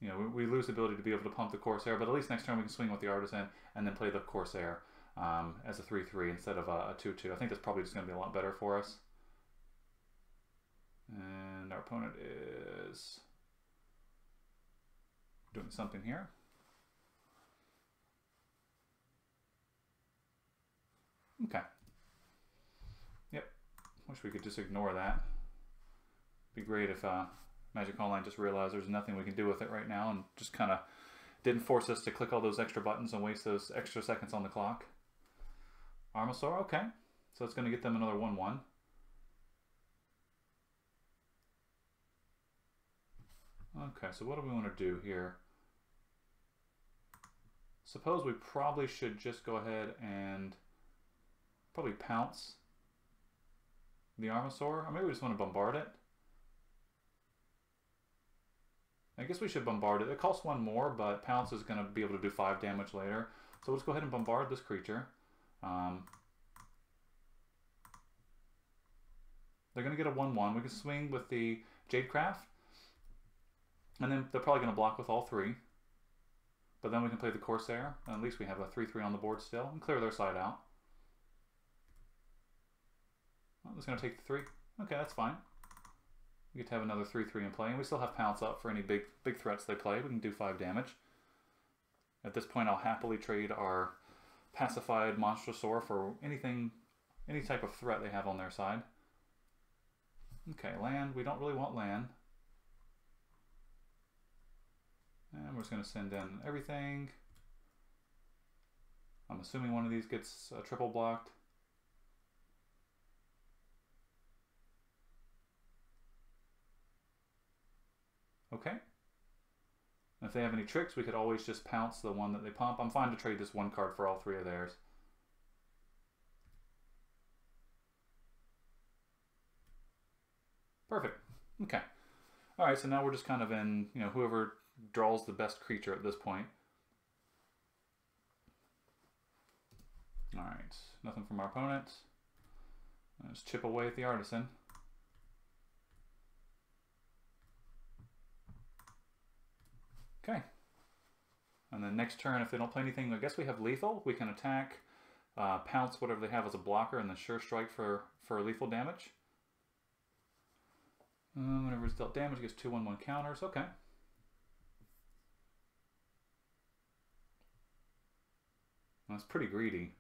We lose the ability to be able to pump the Corsair, but at least next turn we can swing with the Artisan and then play the Corsair as a 3/3 instead of a 2/2. I think that's probably just going to be a lot better for us. And our opponent is doing something here. Okay. Yep. Wish we could just ignore that. Be great if Magic Online just realized there's nothing we can do with it right now and just kind of didn't force us to click all those extra buttons and waste those extra seconds on the clock. Armasaur, okay. So it's going to get them another 1/1. Okay, so what do we want to do here? Suppose we probably should just go ahead and probably pounce the Armasaur. Or maybe we just want to bombard it. I guess we should bombard it. It costs 1 more, but pounce is going to be able to do 5 damage later. So let's go ahead and bombard this creature. They're going to get a 1/1. We can swing with the Jadecraft. And then they're probably going to block with all 3. But then we can play the Corsair. And at least we have a 3/3 on the board still. And clear their side out. Well, it's going to take the 3. Okay, that's fine. We get to have another 3/3 in play. And we still have Pounce up for any big threats they play. We can do 5 damage. At this point, I'll happily trade our pacified Monstrosaur for anything, any type of threat they have on their side. Okay, land. We don't really want land. And we're just going to send in everything. I'm assuming one of these gets triple blocked. Okay. And if they have any tricks, we could always just pounce the one that they pump. I'm fine to trade this 1 card for all 3 of theirs. Perfect. Okay. All right, so now we're just kind of in, you know, whoever draws the best creature at this point. All right, nothing from our opponent. Let's chip away at the Artisan. Okay. And then next turn, if they don't play anything, I guess we have lethal. We can attack, pounce whatever they have as a blocker, and then sure strike for lethal damage. Whenever it's dealt damage, it gets 2 1/1 counters. Okay. That's pretty greedy.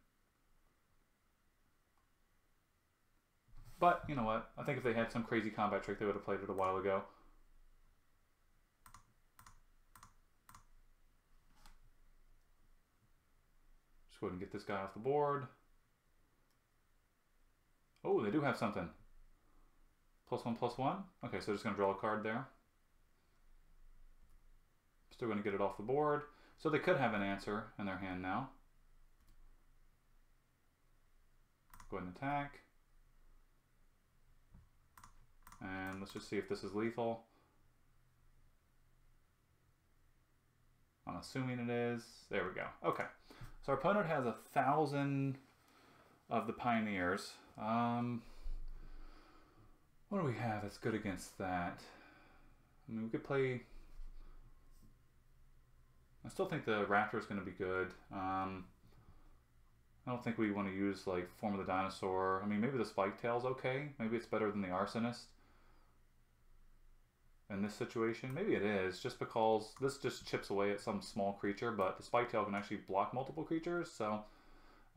But, you know what? I think if they had some crazy combat trick, they would have played it a while ago. Just go ahead and get this guy off the board. Oh, they do have something. +1/+1. Okay, so just going to draw a card there. Still going to get it off the board. So they could have an answer in their hand now. Go ahead and attack. And let's just see if this is lethal. I'm assuming it is. There we go. Okay. So our opponent has 1,000 of the Pioneers. What do we have that's good against that? I mean, we could play... I still think the Raptor is going to be good. I don't think we want to use, like, Form of the Dinosaur. I mean, maybe the Spike Tail's okay. Maybe it's better than the Arsonist in this situation. Maybe it is, just because this just chips away at some small creature, but the Spike Tail can actually block multiple creatures, so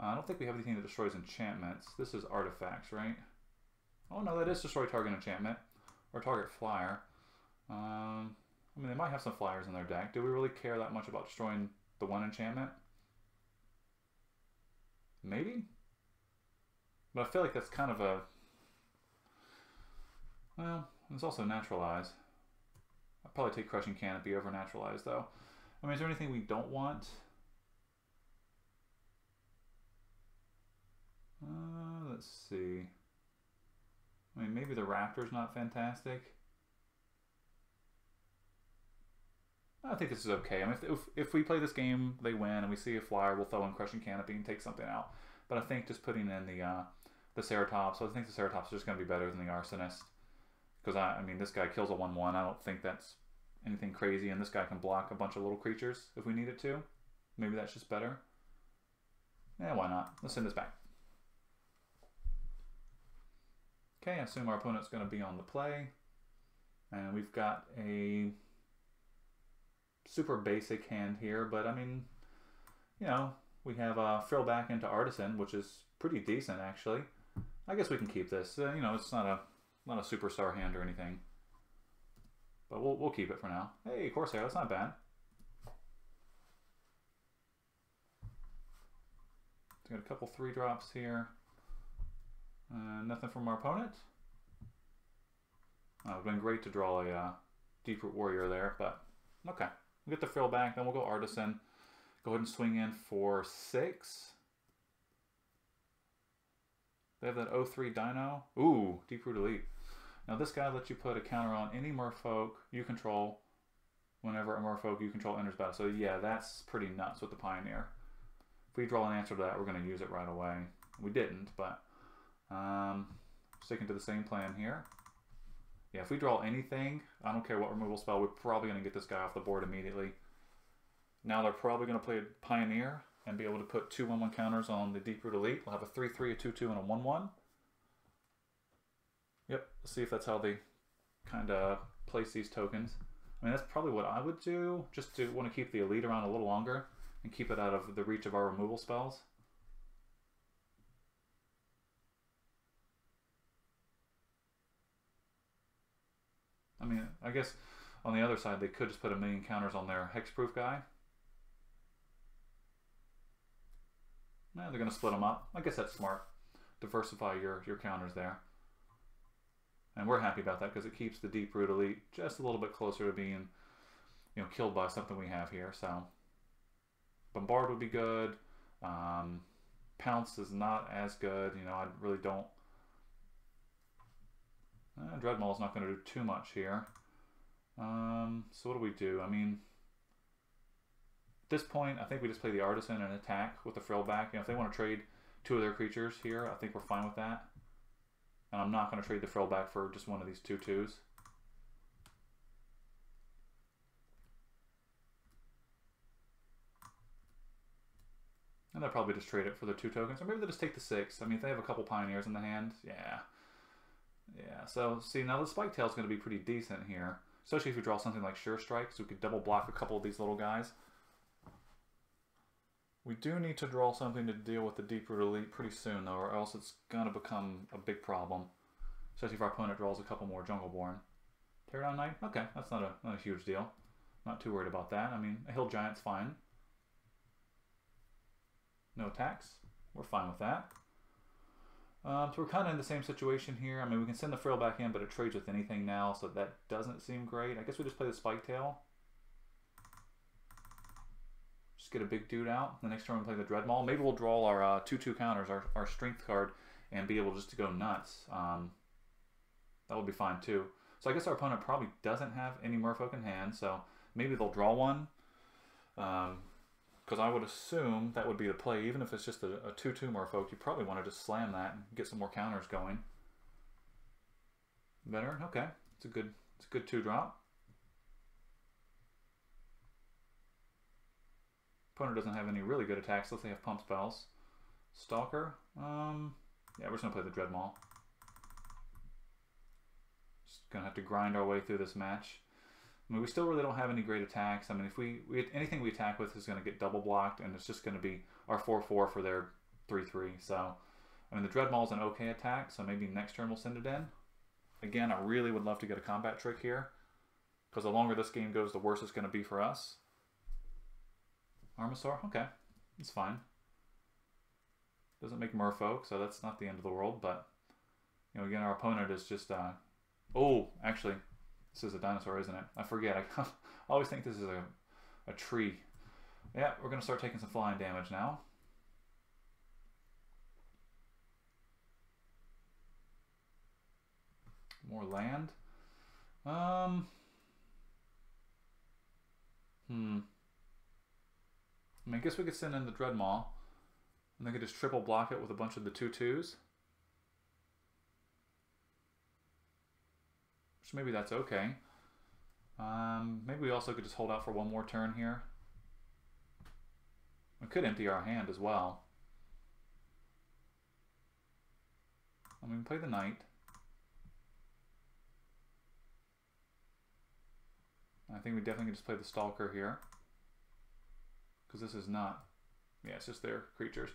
I don't think we have anything that destroys enchantments. This is artifacts, right? Oh no, that is destroy target enchantment, or target flyer. I mean, they might have some flyers in their deck. Do we really care that much about destroying the 1 enchantment? Maybe? But I feel like that's kind of a... Well, it's also naturalize. I'd probably take Crushing Canopy over naturalize, though. I mean, is there anything we don't want? Let's see. I mean, maybe the Raptor's not fantastic. I think this is okay. I mean, if we play this game, they win, and we see a flyer, we'll throw in Crushing Canopy and take something out. But I think just putting in the Ceratops, so I think the Ceratops is just going to be better than the Arsonist. Because, I mean, this guy kills a 1/1. I don't think that's anything crazy, and this guy can block a bunch of little creatures if we need it to. Maybe that's just better. Yeah, why not? Let's send this back. Okay, I assume our opponent's going to be on the play. And we've got a super basic hand here, but I mean, you know, we have Frill back into Artisan, which is pretty decent, actually. I guess we can keep this. You know, it's not a superstar hand or anything. But we'll keep it for now. Hey, Corsair, that's not bad. Got a couple 3-drops here. Nothing from our opponent. It would have been great to draw a Deep-Root Warrior there, but okay. We'll get the frill back, then we'll go Artisan. Go ahead and swing in for 6. They have that 03 Dino. Ooh, Deep-Root Elite. Now this guy lets you put a counter on any merfolk you control whenever a merfolk you control enters battle. So yeah, that's pretty nuts with the Pioneer. If we draw an answer to that, we're going to use it right away. We didn't, but sticking to the same plan here. Yeah, if we draw anything, I don't care what removal spell, we're probably going to get this guy off the board immediately. Now they're probably going to play a Pioneer and be able to put 2 1/1 counters on the Deep-Root Elite. We'll have a 3/3, a 2/2, and a 1/1. Yep, let's see if that's how they kind of place these tokens. I mean, that's probably what I would do, just to want to keep the Elite around a little longer and keep it out of the reach of our removal spells. I mean, I guess on the other side, they could just put 1,000,000 counters on their hexproof guy. They're going to split them up. I guess that's smart. Diversify your counters there. And we're happy about that because it keeps the Deep-Root Elite just a little bit closer to being, you know, killed by something we have here. So Bombard would be good. Pounce is not as good. You know, I really don't. Dreadmaul's not going to do too much here. So what do we do? I mean, at this point, I think we just play the Artisan and attack with the frill back. You know, if they want to trade 2 of their creatures here, I think we're fine with that. And I'm not going to trade the frill back for just one of these 2/2s. And they'll probably just trade it for the 2 tokens. Or maybe they'll just take the 6. I mean, if they have a couple Pioneers in the hand, yeah. Yeah, so see, now the Spike Tail is going to be pretty decent here. Especially if you draw something like Sure Strike, so we could double block a couple of these little guys. We do need to draw something to deal with the Deep-Root Elite pretty soon, though, or else it's going to become a big problem. Especially if our opponent draws a couple more Jungleborn. Teardown Knight? Okay, that's not a huge deal. Not too worried about that. I mean, a Hill Giant's fine. No attacks. We're fine with that. So we're kind of in the same situation here. I mean, we can send the frill back in, but it trades with anything now, so that doesn't seem great. I guess we just play the Spike Tail. Just get a big dude out. The next turn we play the Dreadmaul. Maybe we'll draw our 2/2 counters, our strength card, and be able just to go nuts. That would be fine too. So I guess our opponent probably doesn't have any Merfolk in hand, so maybe they'll draw one. Because I would assume that would be the play. Even if it's just a 2/2 Merfolk, you probably want to just slam that and get some more counters going. Better? Okay. It's a good 2-drop. Opponent doesn't have any really good attacks unless they have pump spells. Stalker? Yeah, we're just going to play the Dreadmaul. Just going to have to grind our way through this match. I mean, we still really don't have any great attacks. I mean, if we anything we attack with is going to get double blocked, and it's just going to be our 4/4 for their 3/3. So, I mean, the Dreadmaul's an okay attack, so maybe next turn we'll send it in. Again, I really would love to get a combat trick here, because the longer this game goes, the worse it's going to be for us. Armasaur? Okay, it's fine. Doesn't make Merfolk, so that's not the end of the world, but, you know, again, our opponent is just, oh, actually, this is a dinosaur, isn't it? I forget. I always think this is a tree. Yeah, we're going to start taking some flying damage now. More land. I mean, I guess we could send in the Dreadmaul, and they could just triple block it with a bunch of the 2/2s. Which maybe that's okay. Maybe we also could just hold out for one more turn here. We could empty our hand as well. I mean, play the Knight. I think we definitely can just play the Stalker here. Because this is not... Yeah, it's just their creatures.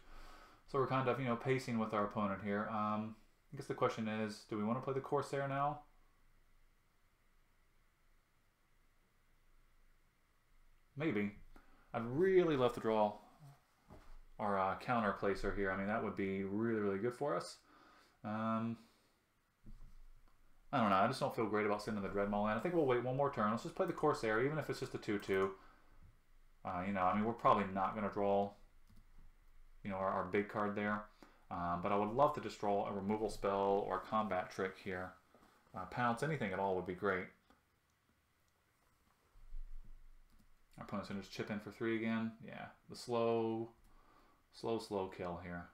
So we're kind of, you know, pacing with our opponent here. I guess the question is, do we want to play the Corsair now? Maybe. I'd really love to draw our counter placer here. I mean, that would be really, really good for us. I don't know. I just don't feel great about sending the Dreadmaul in. I think we'll wait one more turn. Let's just play the Corsair, even if it's just a 2-2. You know, I mean, we're probably not going to draw, you know, our big card there. But I would love to just draw a removal spell or a combat trick here. Pounce, anything at all would be great. Our opponent's going to just chip in for 3 again. Yeah, the slow kill here.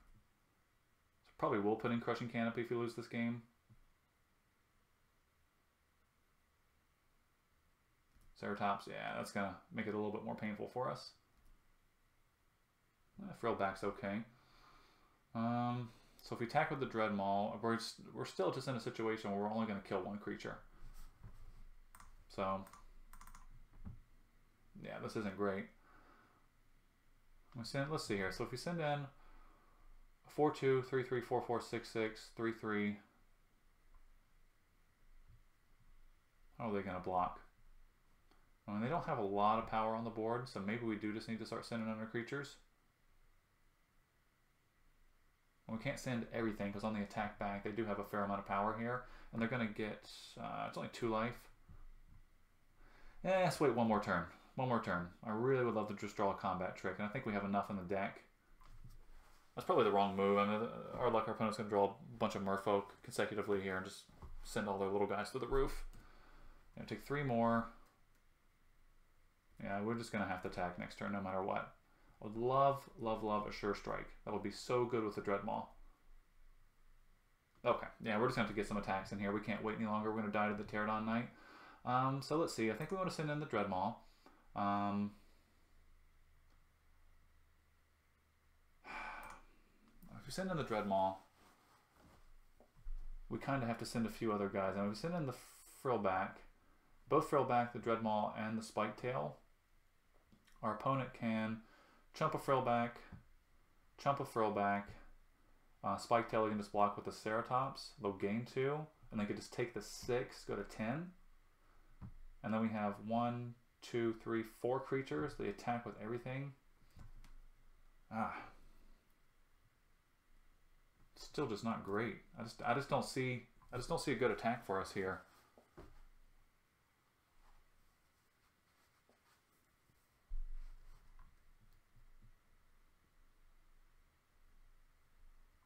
So probably will put in Crushing Canopy if we lose this game. Ceratops, yeah, that's going to make it a little bit more painful for us. Frillback's okay. So if we attack with the Dreadmaul, we're still just in a situation where we're only going to kill 1 creature. So, yeah, this isn't great. Let's see here. So if we send in 4-2, 3-3, 4-4, 6-6, 3-3, how are they going to block? I mean, they don't have a lot of power on the board, so maybe we do just need to start sending in our creatures. And we can't send everything because on the attack back they do have a fair amount of power here, and they're going to get it's only 2 life. Let's wait one more turn. One more turn. I really would love to just draw a combat trick, and I think we have enough in the deck. That's probably the wrong move. I mean, our opponent's going to draw a bunch of merfolk consecutively here and just send all their little guys to the roof. And take 3 more. Yeah, we're just going to have to attack next turn no matter what. I would love, love, love a Sure Strike. That would be so good with the Dreadmaul. Okay, yeah, we're just going to have to get some attacks in here. We can't wait any longer. We're going to die to the Pterodon Knight. So let's see. I think we want to send in the Dreadmaul. If we send in the Dreadmaul, we kind of have to send a few other guys. And if we send in the Frillback, both Frillback, the Dreadmaul, and the Spike Tail, our opponent can chump a Frillback, Spike Tail, you can just block with the Ceratops. They'll gain 2, and they could just take the 6, go to 10. And then we have 1, 2, 3, 4 creatures. They attack with everything. Still just not great. I just don't see a good attack for us here.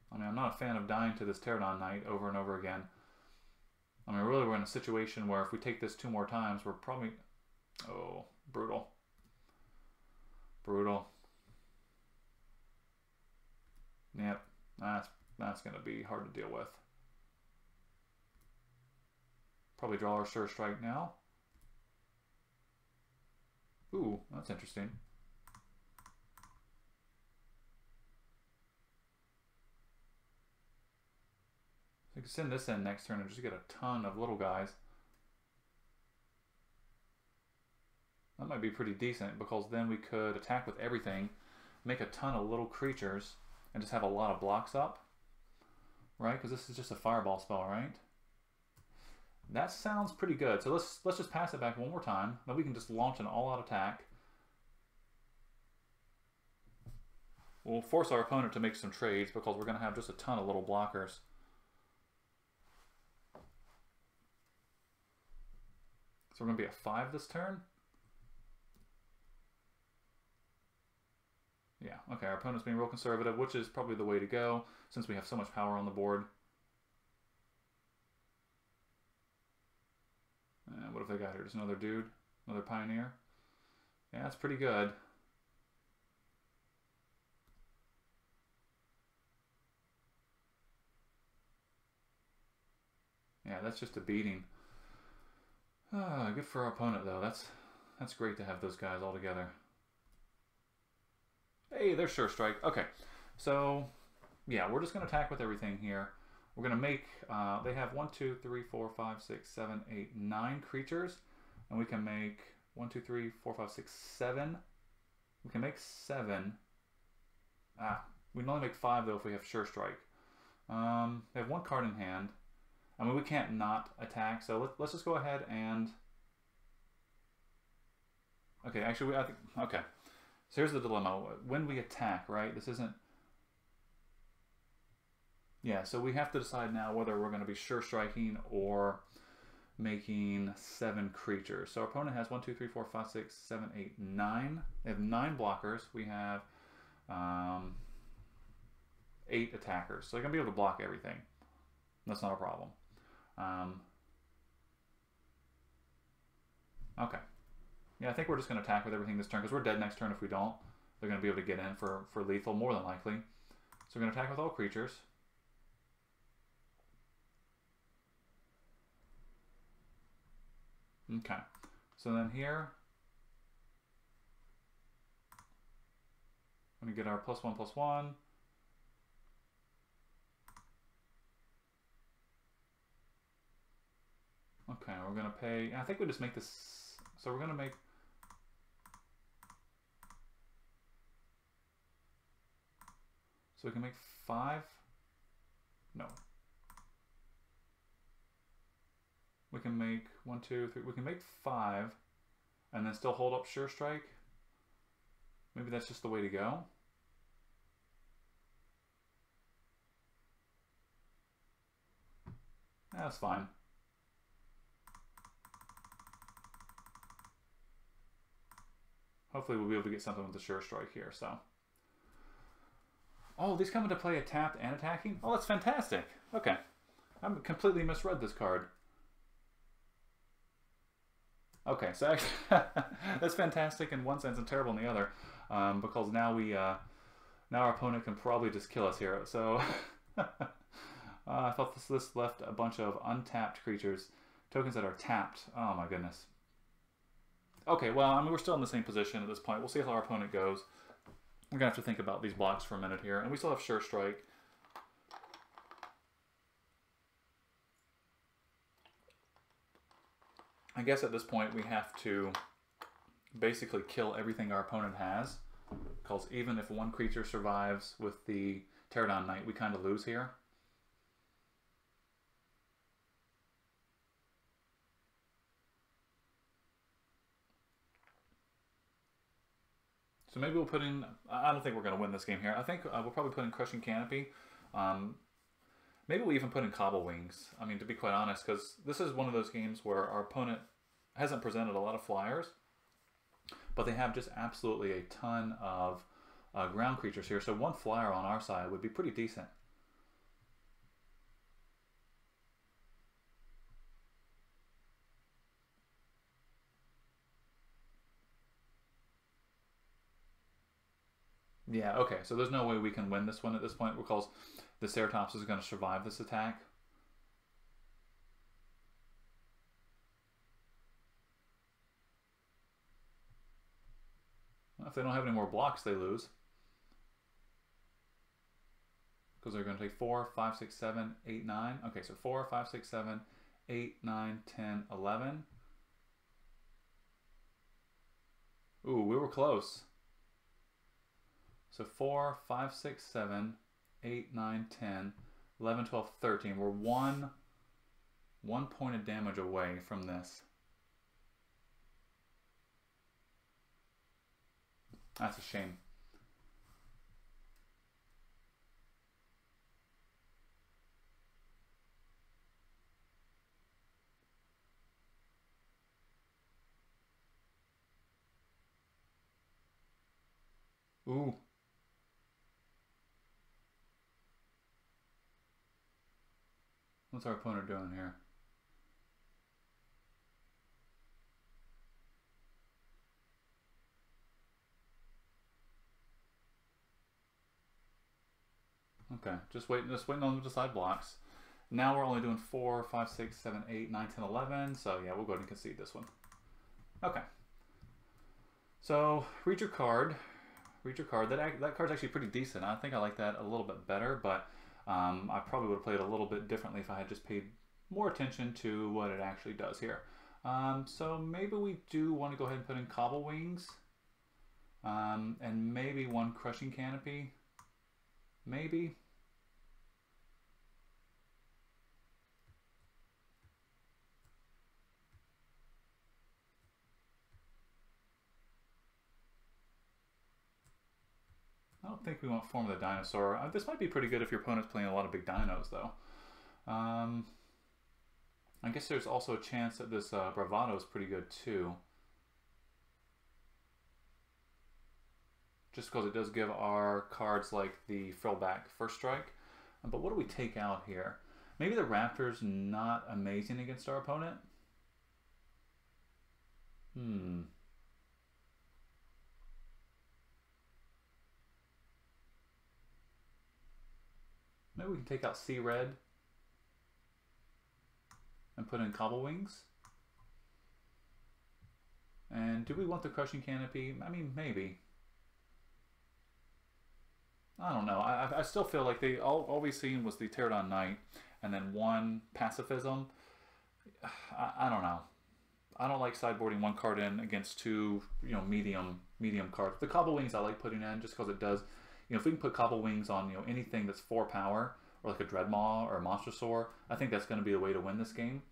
I mean, I'm not a fan of dying to this Pterodon Knight over and over again. I mean, really, we're in a situation where if we take this 2 more times, we're probably... Oh, brutal. Brutal. Yep, that's going to be hard to deal with. Probably draw our Sure Strike now. Ooh, that's interesting. We can send this in next turn and just get a ton of little guys. That might be pretty decent because then we could attack with everything, make a ton of little creatures, and just have a lot of blocks up. Right? Because this is just a fireball spell, right? That sounds pretty good. So let's just pass it back one more time. Then we can just launch an all-out attack. We'll force our opponent to make some trades because we're going to have just a ton of little blockers. So we're going to be at 5 this turn. Yeah, okay, our opponent's being real conservative, which is probably the way to go since we have so much power on the board. And what have they got here? Just another dude? Another pioneer? Yeah, that's pretty good. Yeah, that's just a beating. Good for our opponent, though. That's great to have those guys all together. Hey, there's Sure Strike. Okay, so yeah, we're just going to attack with everything here. We're going to make, they have 1, 2, 3, 4, 5, 6, 7, 8, 9 creatures. And we can make 1, 2, 3, 4, 5, 6, 7. We can make 7. We can only make 5 though if we have Sure Strike. They have 1 card in hand. I mean, we can't not attack, so let's just go ahead and... Okay, actually, I think... Okay. So here's the dilemma. When we attack, right? This isn't... Yeah, so we have to decide now whether we're going to be Sure Striking or making 7 creatures. So our opponent has 1, 2, 3, 4, 5, 6, 7, 8, 9. They have 9 blockers. We have 8 attackers. So they're going to be able to block everything. That's not a problem. Okay. Yeah, I think we're just going to attack with everything this turn because we're dead next turn if we don't. They're going to be able to get in for lethal, more than likely. So we're going to attack with all creatures. Okay. So then here, I'm going to get our +1/+1. Okay, we're going to pay... I think we just make this... So we're going to make... So we can make 5? No. We can make 1, 2, 3... We can make 5 and then still hold up Sure Strike. Maybe that's just the way to go. That's fine. Hopefully we'll be able to get something with the Sure Strike here, so. Oh, these come into play at tapped and attacking? Oh, that's fantastic. Okay. I completely misread this card. Okay, so actually, that's fantastic in one sense and terrible in the other, because now now our opponent can probably just kill us here. So I thought this list left a bunch of untapped creatures, tokens that are tapped. Oh my goodness. Okay, well, I mean, we're still in the same position at this point. We'll see how our opponent goes. We're going to have to think about these blocks for a minute here. And we still have Sure Strike. I guess at this point we have to basically kill everything our opponent has. Because even if one creature survives with the Pterodon Knight, we kind of lose here. So maybe we'll put in... I don't think we're going to win this game here. I think we'll probably put in Crushing Canopy. Maybe we'll even put in Cobble Wings. I mean, to be quite honest, because this is one of those games where our opponent hasn't presented a lot of flyers, but they have just absolutely a ton of ground creatures here. So 1 flyer on our side would be pretty decent. Yeah, okay, so there's no way we can win this one at this point because the Ceratops is going to survive this attack. If they don't have any more blocks, they lose. Because they're going to take 4, 5, 6, 7, 8, 9. Okay, so 4, 5, 6, 7, 8, 9, 10, 11. Ooh, we were close. So 4, 5, 6, 7, 8, 9, 10, 11, 12, 13. We're one point of damage away from this. That's a shame. Ooh. What's our opponent doing here? Okay, just waiting on them to decide blocks. Now we're only doing 4, 5, 6, 7, 8, 9, 10, 11. So yeah, we'll go ahead and concede this one. Okay. So read your card. Read your card. That card's actually pretty decent. I think I like that a little bit better, but I probably would have played a little bit differently if I had just paid more attention to what it actually does here. So maybe we do want to go ahead and put in Cobble Wings, and maybe 1 Crushing Canopy. Maybe. I don't think we want Form of the Dinosaur. This might be pretty good if your opponent's playing a lot of big dinos, though. I guess there's also a chance that this Bravado is pretty good, too. Just because it does give our cards like the Frillback First Strike. But what do we take out here? Maybe the Raptor's not amazing against our opponent? Maybe we can take out Sea Red and put in Cobble Wings. And do we want the Crushing Canopy? I mean, maybe. I don't know. I still feel like all we've seen was the Pterodon Knight and then one Pacifism. I don't know. I don't like sideboarding one card in against two, medium cards. The Cobble Wings I like putting in just because it does. If we can put Cobble Wings on, anything that's 4 power or like a Dreadmaw or a Monstrosaur, I think that's going to be the way to win this game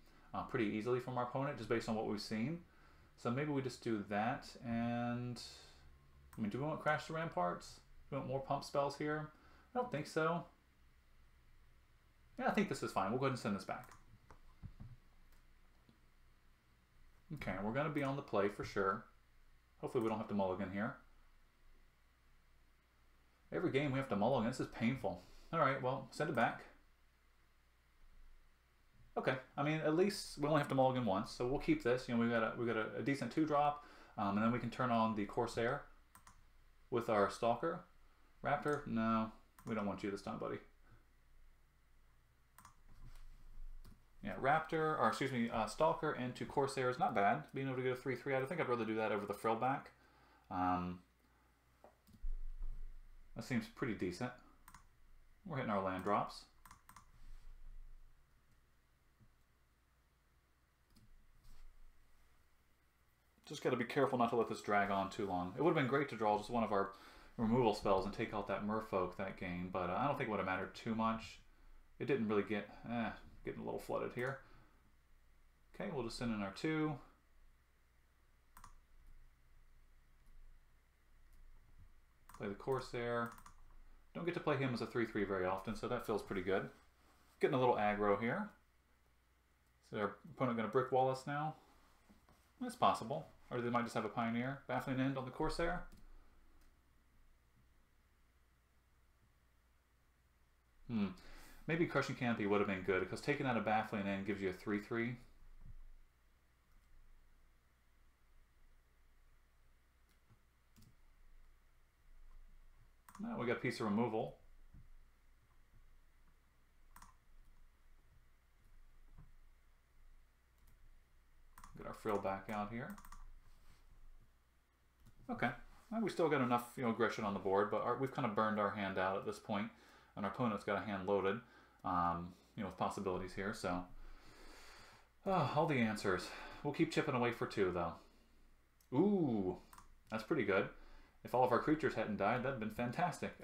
pretty easily from our opponent, just based on what we've seen. So maybe we just do that. And I mean, do we want Crash the Ramparts? Do we want more pump spells here? I don't think so. Yeah, I think this is fine. We'll go ahead and send this back. Okay, we're going to be on the play for sure. Hopefully we don't have to mulligan here. Every game we have to mulligan. This is painful. Alright, well, send it back. Okay, I mean, at least we only have to mulligan once, so we'll keep this. We got a decent 2-drop, and then we can turn on the Corsair with our Stalker. Raptor, no, we don't want you this time, buddy. Yeah, Raptor, or excuse me, Stalker into Corsair is not bad. Being able to get a 3/3, I think I'd rather do that over the Frillback. That seems pretty decent. We're hitting our land drops. Just got to be careful not to let this drag on too long. It would have been great to draw just one of our removal spells and take out that Merfolk that game, but I don't think it would have mattered too much. It didn't really getting a little flooded here. Okay, we'll just send in our 2. Play the Corsair. Don't get to play him as a 3/3 very often, so that feels pretty good. Getting a little aggro here. Is our opponent going to brick wall us now? That's possible. Or they might just have a Pioneer. Baffling End on the Corsair. Maybe Crushing Canopy would have been good, because taking out a Baffling End gives you a 3/3. Now we got a piece of removal. Get our frill back out here. Okay, well, we still got enough aggression on the board, but we've kind of burned our hand out at this point, and our opponent's got a hand loaded, with possibilities here. So, all the answers. We'll keep chipping away for 2 though. Ooh, that's pretty good. If all of our creatures hadn't died, that'd been fantastic.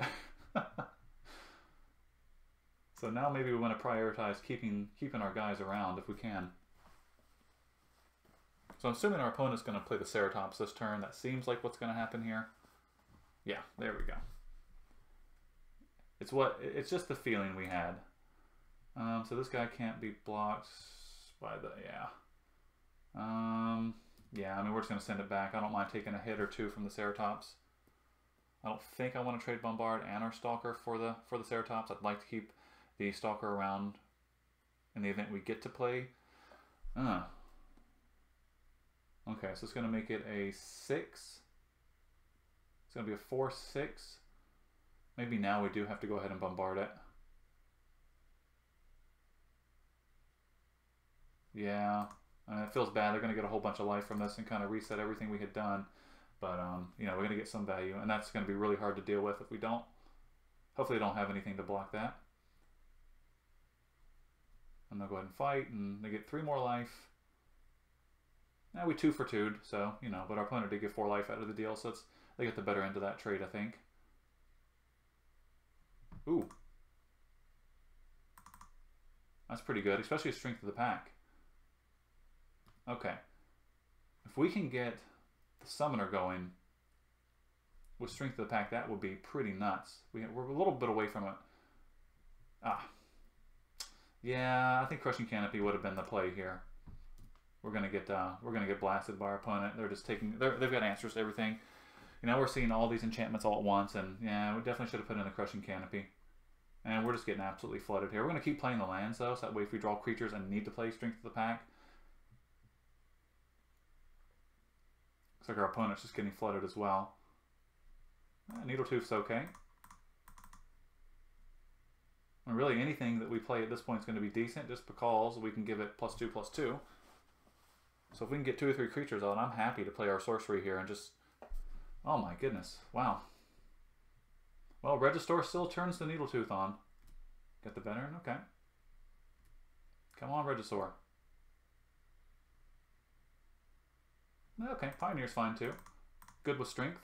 So now maybe we want to prioritize keeping our guys around if we can. So I'm assuming our opponent's going to play the Ceratops this turn. That seems like what's going to happen here. Yeah, there we go. It's just the feeling we had. So this guy can't be blocked by the yeah, I mean, we're just going to send it back. I don't mind taking a hit or 2 from the Ceratops. I don't think I want to trade Bombard and our Stalker for the Ceratops. I'd like to keep the Stalker around in the event we get to play. Okay, so it's going to make it a 6. It's going to be a 4/6. Maybe now we do have to go ahead and bombard it. Yeah, I mean, it feels bad. They're going to get a whole bunch of life from this and kind of reset everything we had done. But, we're going to get some value, and that's going to be really hard to deal with if we don't. Hopefully they don't have anything to block that. And they'll go ahead and fight, and they get 3 more life. Now we 2 for 2'd, so, but our opponent did get 4 life out of the deal, so they get the better end of that trade, I think. Ooh. That's pretty good, especially a strength of the pack. Okay. If we can get the summoner going with strength of the pack, that would be pretty nuts. We're a little bit away from it. Ah. Yeah, I think Crushing Canopy would have been the play here. We're gonna get blasted by our opponent. They're just taking. They've got answers to everything. You know, we're seeing all these enchantments all at once, and yeah, we definitely should have put in the Crushing Canopy. And we're just getting absolutely flooded here. We're going to keep playing the lands, though, so that way if we draw creatures and need to play Strength of the Pack, looks like our opponent's just getting flooded as well. Needletooth's okay. And really, anything that we play at this point is going to be decent, just because we can give it +2/+2. So if we can get 2 or 3 creatures out, I'm happy to play our sorcery here and just... Oh my goodness, wow. Well, Regisaur still turns the Needletooth on. Got the Veteran? Okay. Come on, Regisaur. Okay, Pioneer's fine too. Good with strength.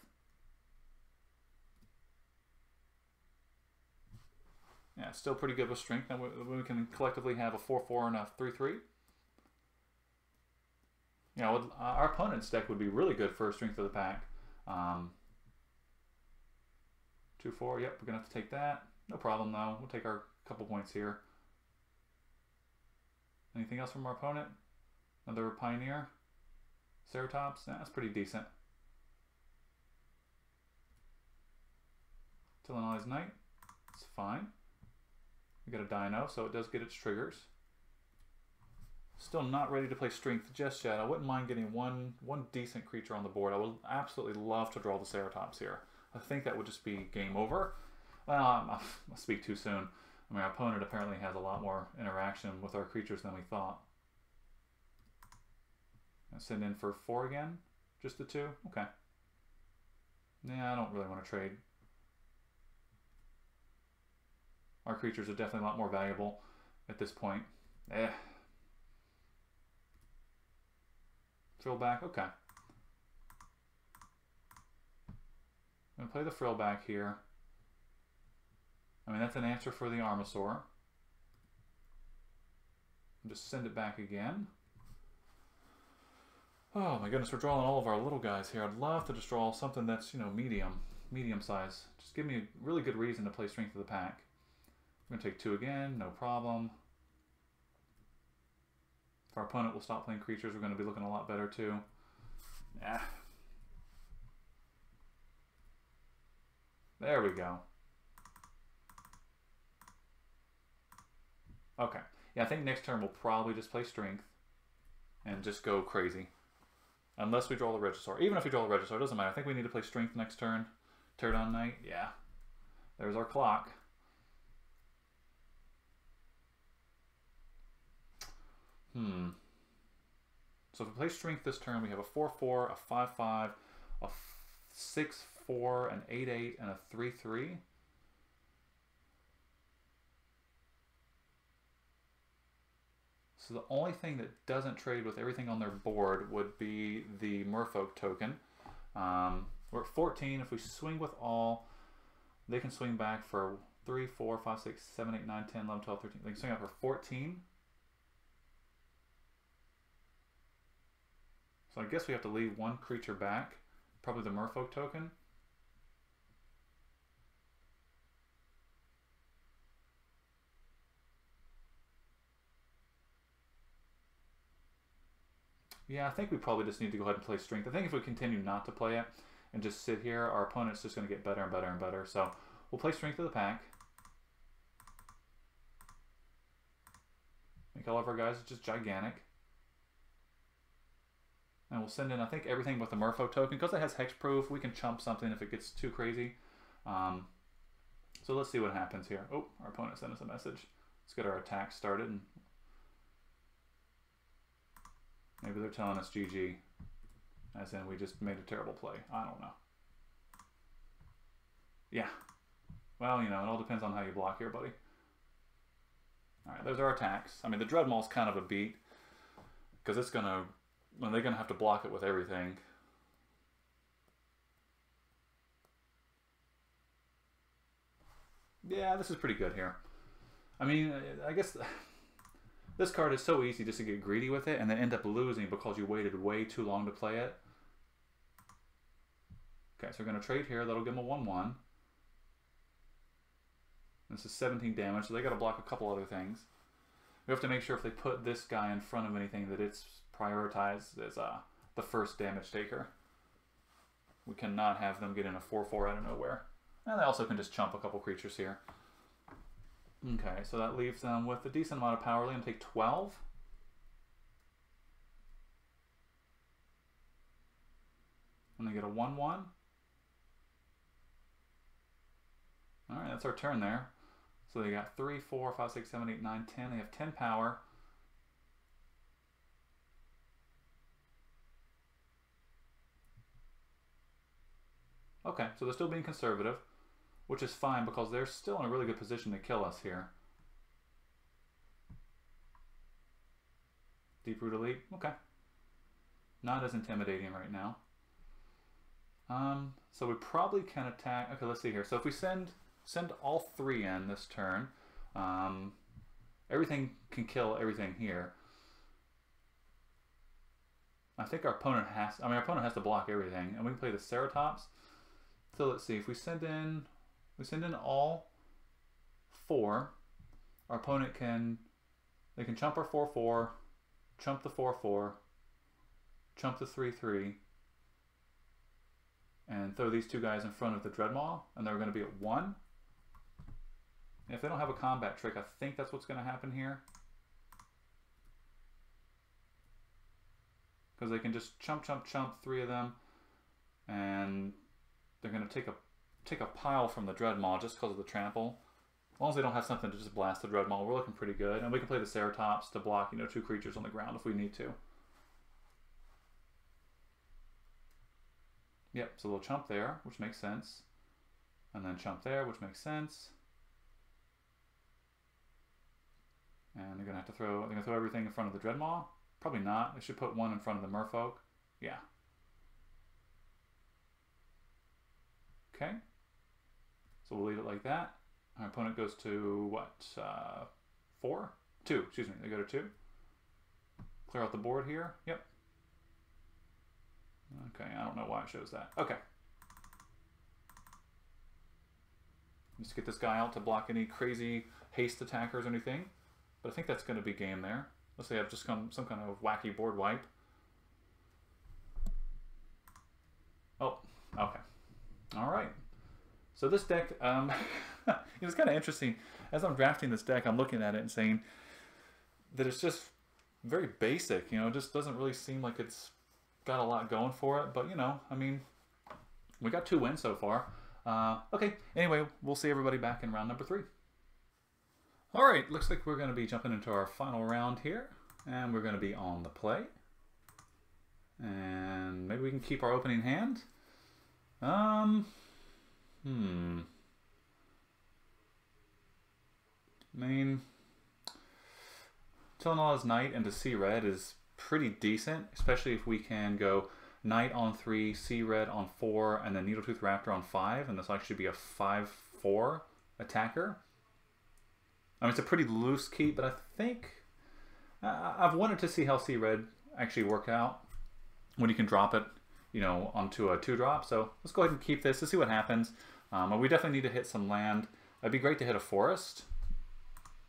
Yeah, still pretty good with strength. Now we can collectively have a 4/4 and a 3/3. You know, our opponent's deck would be really good for Strength of the Pack. 2/4, yep, we're going to have to take that. No problem, though. We'll take our couple points here. Anything else from our opponent? Another Pioneer? Ceratops? Nah, that's pretty decent. Tilonali's Knight? It's fine. We got a Dino, so it does get its triggers. Still not ready to play Strength just yet. I wouldn't mind getting one decent creature on the board. I would absolutely love to draw the Ceratops here. I think that would just be game over. Well, I speak too soon. I mean, our opponent apparently has a lot more interaction with our creatures than we thought. Send in for 4 again? Just the 2? Okay. Yeah, I don't really want to trade. Our creatures are definitely a lot more valuable at this point. Frillback, okay. I'm going to play the Frillback here. I mean, that's an answer for the Armasaur. Just send it back again. Oh my goodness, we're drawing all of our little guys here. I'd love to just draw something that's, you know, medium size. Just give me a really good reason to play Strength of the Pack. I'm going to take 2 again, no problem. If our opponent will stop playing creatures, we're going to be looking a lot better too. Yeah. There we go. Okay. Yeah, I think next turn we'll probably just play Strength and just go crazy. Unless we draw the Regisaur. Even if we draw the Regisaur, it doesn't matter. I think we need to play Strength next turn. Pterodon Knight, yeah. There's our clock. So if we play Strength this turn, we have a 4/4, a 5/5, a 6/4, an 8/8, and a 3/3. So the only thing that doesn't trade with everything on their board would be the Merfolk token. We're at 14. If we swing with all, they can swing back for 3, 4, 5, 6, 7, 8, 9, 10, 11, 12, 13. They can swing out for 14. So I guess we have to leave 1 creature back, probably the Merfolk token. Yeah, I think we probably just need to go ahead and play Strength. I think if we continue not to play it and just sit here, our opponent's just going to get better and better and better. So we'll play Strength of the Pack. Make all of our guys just gigantic. And we'll send in, I think, everything with the Merfolk token. Because it has hexproof, we can chump something if it gets too crazy. So let's see what happens here. Oh, our opponent sent us a message. Let's get our attack started. And maybe they're telling us GG, as in we just made a terrible play. I don't know. Yeah. Well, you know, it all depends on how you block here, buddy. All right, those are our attacks. I mean, the Dreadmaul's kind of a beat, because it's going to... Well, they're going to have to block it with everything. Yeah, this is pretty good here. I mean, I guess this card is so easy just to get greedy with it and then end up losing because you waited way too long to play it. Okay, so we're going to trade here. That'll give them a 1/1. This is 17 damage, so they got to block a couple other things. We have to make sure if they put this guy in front of anything that it's prioritized as the first damage taker. We cannot have them get in a 4/4 out of nowhere. And they also can just chump a couple creatures here. Okay, so that leaves them with a decent amount of power. They're going to take 12. And they get a 1/1. Alright, that's our turn there. So they got 3, 4, 5, 6, 7, 8, 9, 10. They have 10 power. Okay, so they're still being conservative, which is fine because they're still in a really good position to kill us here. Deep Root Elite, okay. Not as intimidating right now. So we probably can attack. Okay, let's see here. So if we send all 3 in this turn, everything can kill everything here. I think our opponent has. Our opponent has to block everything, and we can play the Ceratops. So let's see. If we send in all 4, our opponent can. They can chump our 4/4, chump the 4/4, chump the 3/3. And throw these 2 guys in front of the Dreadmaw, and they're going to be at 1. And if they don't have a combat trick, I think that's what's going to happen here. Because they can just chump, 3 of them, and they're going to take a pile from the Dreadmaw just because of the trample. As long as they don't have something to just blast the Dreadmaw, we're looking pretty good. And we can play the Ceratops to block, 2 creatures on the ground if we need to. Yep, so they'll chump there, which makes sense. And then chump there, which makes sense. And they're gonna have to throw everything in front of the Dreadmaw. Probably not. They should put 1 in front of the Merfolk. Yeah. Okay. So we'll leave it like that. Our opponent goes to what? 4? 2, excuse me. They go to 2. Clear out the board here. Yep. Okay, I don't know why it shows that. Okay. Just get this guy out to block any crazy haste attackers or anything. But I think that's going to be game there. Unless they have just some kind of wacky board wipe. Oh, okay. Alright. So this deck, it's kind of interesting. As I'm drafting this deck, I'm looking at it and saying that it's just very basic. It just doesn't really seem like it's got a lot going for it, but I mean, we got 2 wins so far. Okay, anyway, we'll see everybody back in round number 3. Alright, looks like we're going to be jumping into our final round here, and we're going to be on the play. And maybe we can keep our opening hand. I mean, Telenola's Knight into Sea Red is pretty decent, especially if we can go Knight on 3, Sea Red on 4, and then Needletooth Raptor on 5, and this will actually be a 5/4 attacker. I mean, it's a pretty loose keep, but I think I've wanted to see how Sea Red actually work out when you can drop it, onto a 2-drop. So let's go ahead and keep this to see what happens. We definitely need to hit some land. It'd be great to hit a forest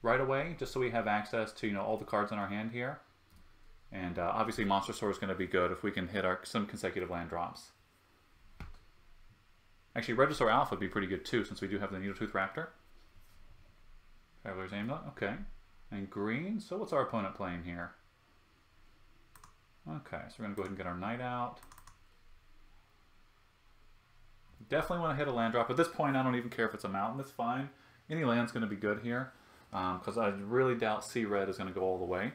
right away, just so we have access to all the cards in our hand here. And obviously Monster Sword is going to be good if we can hit some consecutive land drops. Actually, Regisaur Alpha would be pretty good too, since we do have the Needletooth Raptor. Traveler's Amulet, okay. And green, so what's our opponent playing here? Okay, so we're going to go ahead and get our Knight out. Definitely want to hit a land drop. At this point, I don't even care if it's a mountain, that's fine. Any land's going to be good here, because I really doubt Sea Red is going to go all the way.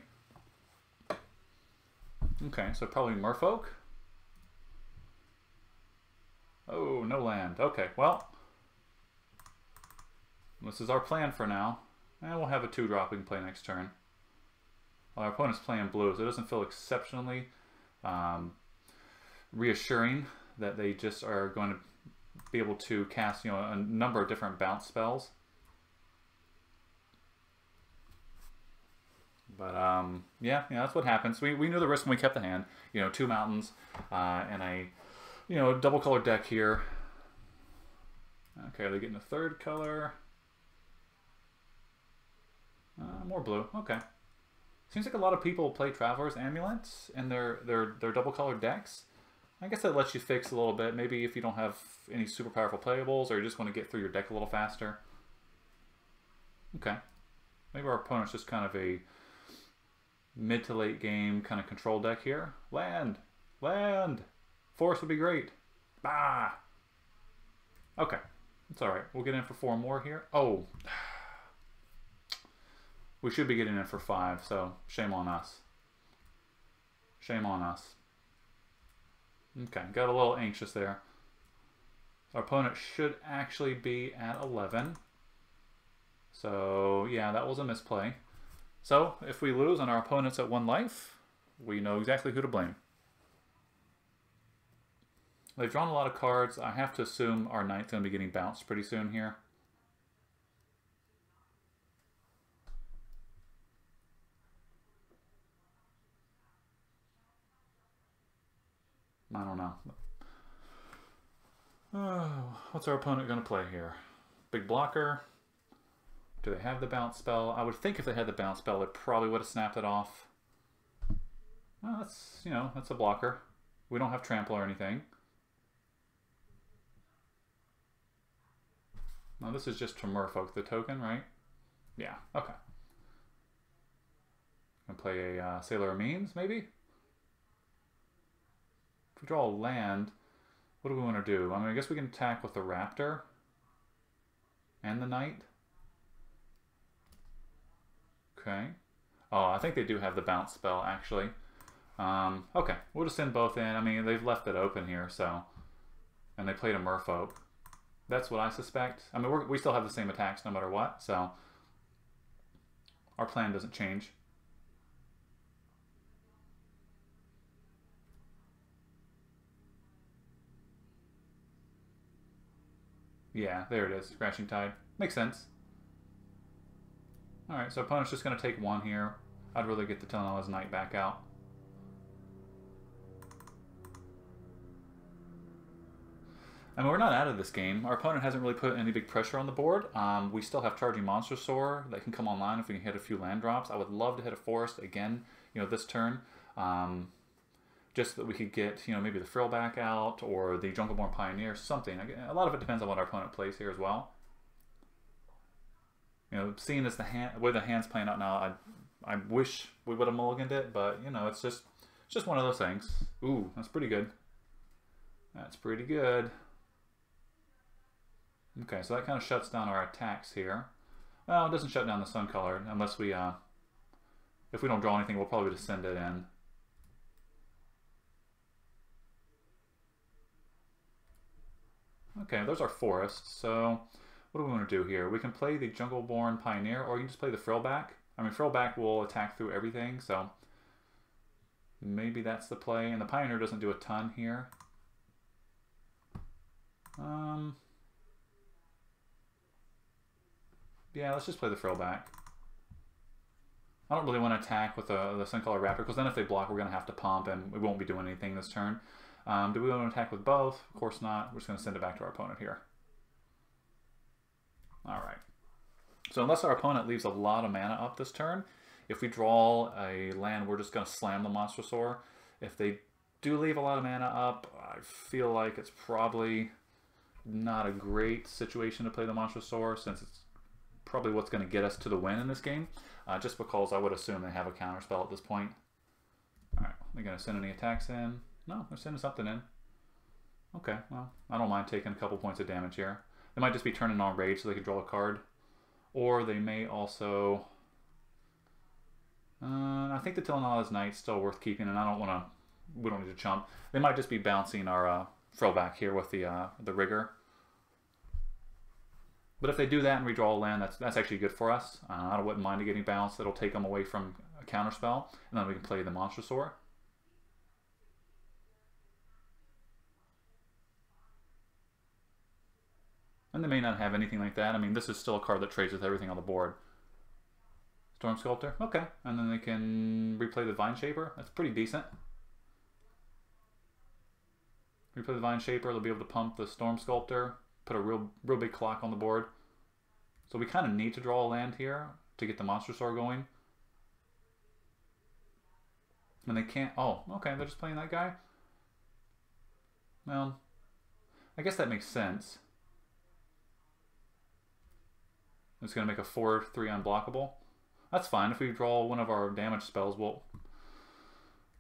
Okay, so probably Merfolk. Oh, no land. Okay, well, this is our plan for now. And we'll have a 2-drop we can play next turn. Well, our opponent's playing blue, so it doesn't feel exceptionally reassuring that they just are going to be able to cast, a number of different bounce spells. But yeah, that's what happens. We knew the risk when we kept the hand. You know, 2 mountains and a double colored deck here. Okay, they're getting a 3rd color. More blue. Okay. Seems like a lot of people play Traveler's Amulets in their double colored decks. I guess that lets you fix a little bit. Maybe if you don't have any super powerful playables or you just want to get through your deck a little faster. Okay. Maybe our opponent's just kind of a mid to late game kind of control deck here. Land! Land! Forest would be great. Bah! Okay. It's alright. We'll get in for 4 more here. Oh! We should be getting in for 5, so shame on us. Shame on us. Okay, got a little anxious there. Our opponent should actually be at 11. So, yeah, that was a misplay. So, if we lose and our opponent's at 1 life, we know exactly who to blame. They've drawn a lot of cards. I have to assume our knight's going to be getting bounced pretty soon here. I don't know. Oh, what's our opponent going to play here? Big blocker. Do they have the bounce spell? I would think if they had the bounce spell, they probably would have snapped it off. Well, that's, that's a blocker. We don't have trample or anything. No, this is just to merfolk the token, right? Yeah, okay. Gonna play a Sailor of Means, maybe? If we draw a land, what do we want to do? I mean, I guess we can attack with the Raptor and the Knight. Okay. Oh, I think they do have the bounce spell, actually. Okay, we'll just send both in. I mean, they've left it open here, so... And they played a merfolk. That's what I suspect. I mean, we still have the same attacks no matter what, so... Our plan doesn't change. Yeah, there it is. Crashing Tide. Makes sense. Alright, so opponent's just going to take 1 here. I'd rather get the Telenova's Knight back out. I mean, we're not out of this game. Our opponent hasn't really put any big pressure on the board. We still have Charging Monstrosaur that can come online if we can hit a few land drops. I would love to hit a Forest again, this turn. Just so that we could get, maybe the Frillback out or the Jungleborn Pioneer, something. A lot of it depends on what our opponent plays here as well. Seeing as the way the hand's playing out now, I wish we would have mulliganed it, but it's just one of those things. Ooh, that's pretty good. That's pretty good. Okay, so that kind of shuts down our attacks here. Well, it doesn't shut down the Sun Color unless we, if we don't draw anything, we'll probably just send it in. Okay, there's our Forest. So what do we want to do here? We can play the Jungleborn Pioneer, or you can just play the Frillback. I mean, Frillback will attack through everything, so maybe that's the play. And the Pioneer doesn't do a ton here. Yeah, let's just play the Frillback. I don't really want to attack with the Suncolor Raptor, because then if they block, we're going to have to pump, and we won't be doing anything this turn. Do we want to attack with both? Of course not. We're just going to send it back to our opponent here. Alright. So unless our opponent leaves a lot of mana up this turn, if we draw a land, we're just going to slam the Monstrosaur. If they do leave a lot of mana up, I feel like it's probably not a great situation to play the Monstrosaur, since it's probably what's going to get us to the win in this game, just because I would assume they have a counterspell at this point. Alright, they're going to send any attacks in? No, they're sending something in. Okay, well, I don't mind taking a couple points of damage here. They might just be turning on Rage so they can draw a card. Or they may also... I think the Telenova's Knight's still worth keeping, and I don't want to... We don't need to chump. They might just be bouncing our Frillback here with the Rigor. But if they do that and we draw a land, that's actually good for us. I wouldn't mind it getting bounced. It'll take them away from a counterspell, and then we can play the Monstrosaur. And they may not have anything like that. I mean, this is still a card that trades with everything on the board. Storm Sculptor. Okay. And then they can replay the Vine Shaper. That's pretty decent. Replay the Vine Shaper. They'll be able to pump the Storm Sculptor. Put a real big clock on the board. So we kind of need to draw a land here to get the Monstrosaur going. And they can't... Oh, okay. They're just playing that guy? Well, I guess that makes sense. It's going to make a 4/3 unblockable. That's fine. If we draw one of our damage spells, we'll...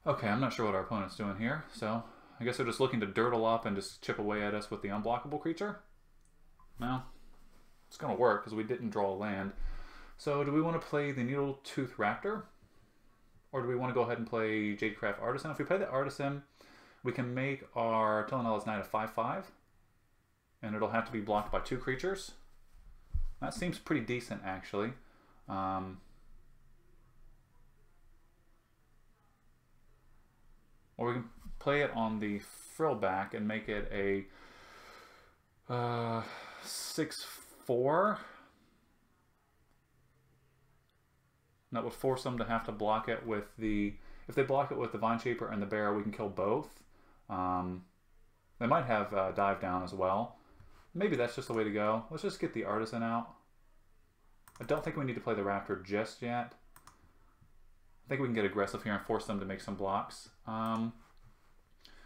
Okay, I'm not sure what our opponent's doing here. So, I guess they're just looking to dirtle up and just chip away at us with the unblockable creature. Well, it's going to work because we didn't draw a land. So, do we want to play the Needletooth Raptor? Or do we want to go ahead and play Jadecraft Artisan? If we play the Artisan, we can make our Telenella's Knight a 5/5. And it'll have to be blocked by 2 creatures. That seems pretty decent, actually. Or we can play it on the Frillback and make it a 6/4. That would force them to have to block it with the... If they block it with the Vine Shaper and the Bear, we can kill both. They might have Dive Down as well. Maybe that's just the way to go. Let's just get the Artisan out. I don't think we need to play the Raptor just yet. I think we can get aggressive here and force them to make some blocks.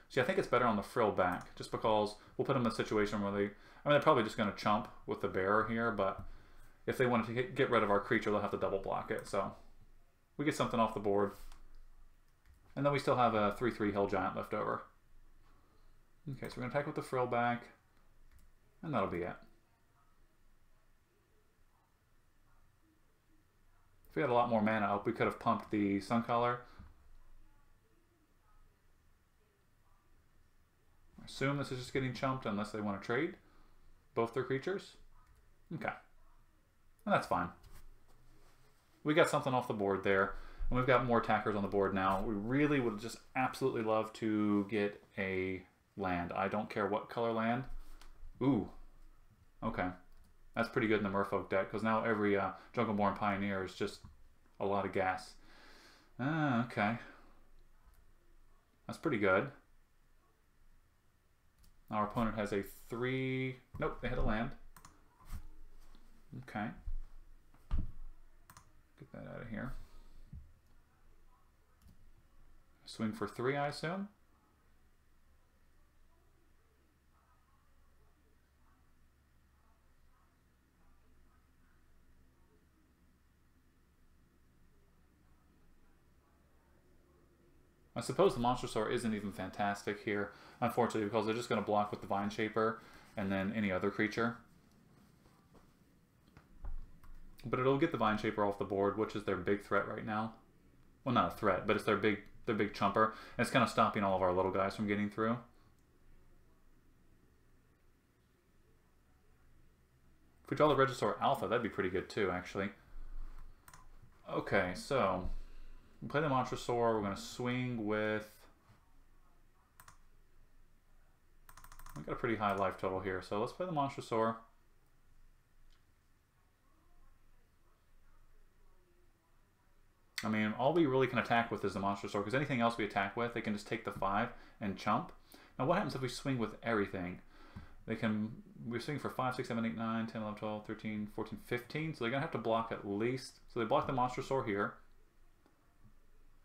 See, I think it's better on the Frillback, just because we'll put them in a situation where they... I mean, they're probably just going to chump with the Bear here, but if they wanted to get rid of our creature, they'll have to double block it. So we get something off the board. And then we still have a 3/3 Hill Giant left over. Okay, so we're going to attack with the Frillback. And that'll be it. If we had a lot more mana up, we could have pumped the Suncolor. I assume this is just getting chumped unless they want to trade both their creatures. Okay. And that's fine. We got something off the board there. And we've got more attackers on the board now. We really would just absolutely love to get a land. I don't care what color land. Ooh. Okay. That's pretty good in the Merfolk deck, because now every Jungleborn Pioneer is just a lot of gas. Okay. That's pretty good. Our opponent has a 3... Nope, they had a land. Okay. Get that out of here. Swing for 3, I assume. I suppose the Monstrosaur isn't even fantastic here, unfortunately, because they're just going to block with the Vine Shaper and then any other creature. But it'll get the Vine Shaper off the board, which is their big threat right now. Well, not a threat, but it's their big chumper. And it's kind of stopping all of our little guys from getting through. If we draw the Regisaur Alpha, that'd be pretty good too, actually. Okay, so... we play the Monstrosaur. We're going to swing with... we've got a pretty high life total here, so let's play the Monstrosaur. I mean, all we really can attack with is the Monstrosaur, because anything else we attack with, they can just take the 5 and chump. Now, what happens if we swing with everything? They can... we're swinging for 5, 6, 7, 8, 9, 10, 11, 12, 13, 14, 15. So they're going to have to block at least... so they block the Monstrosaur here.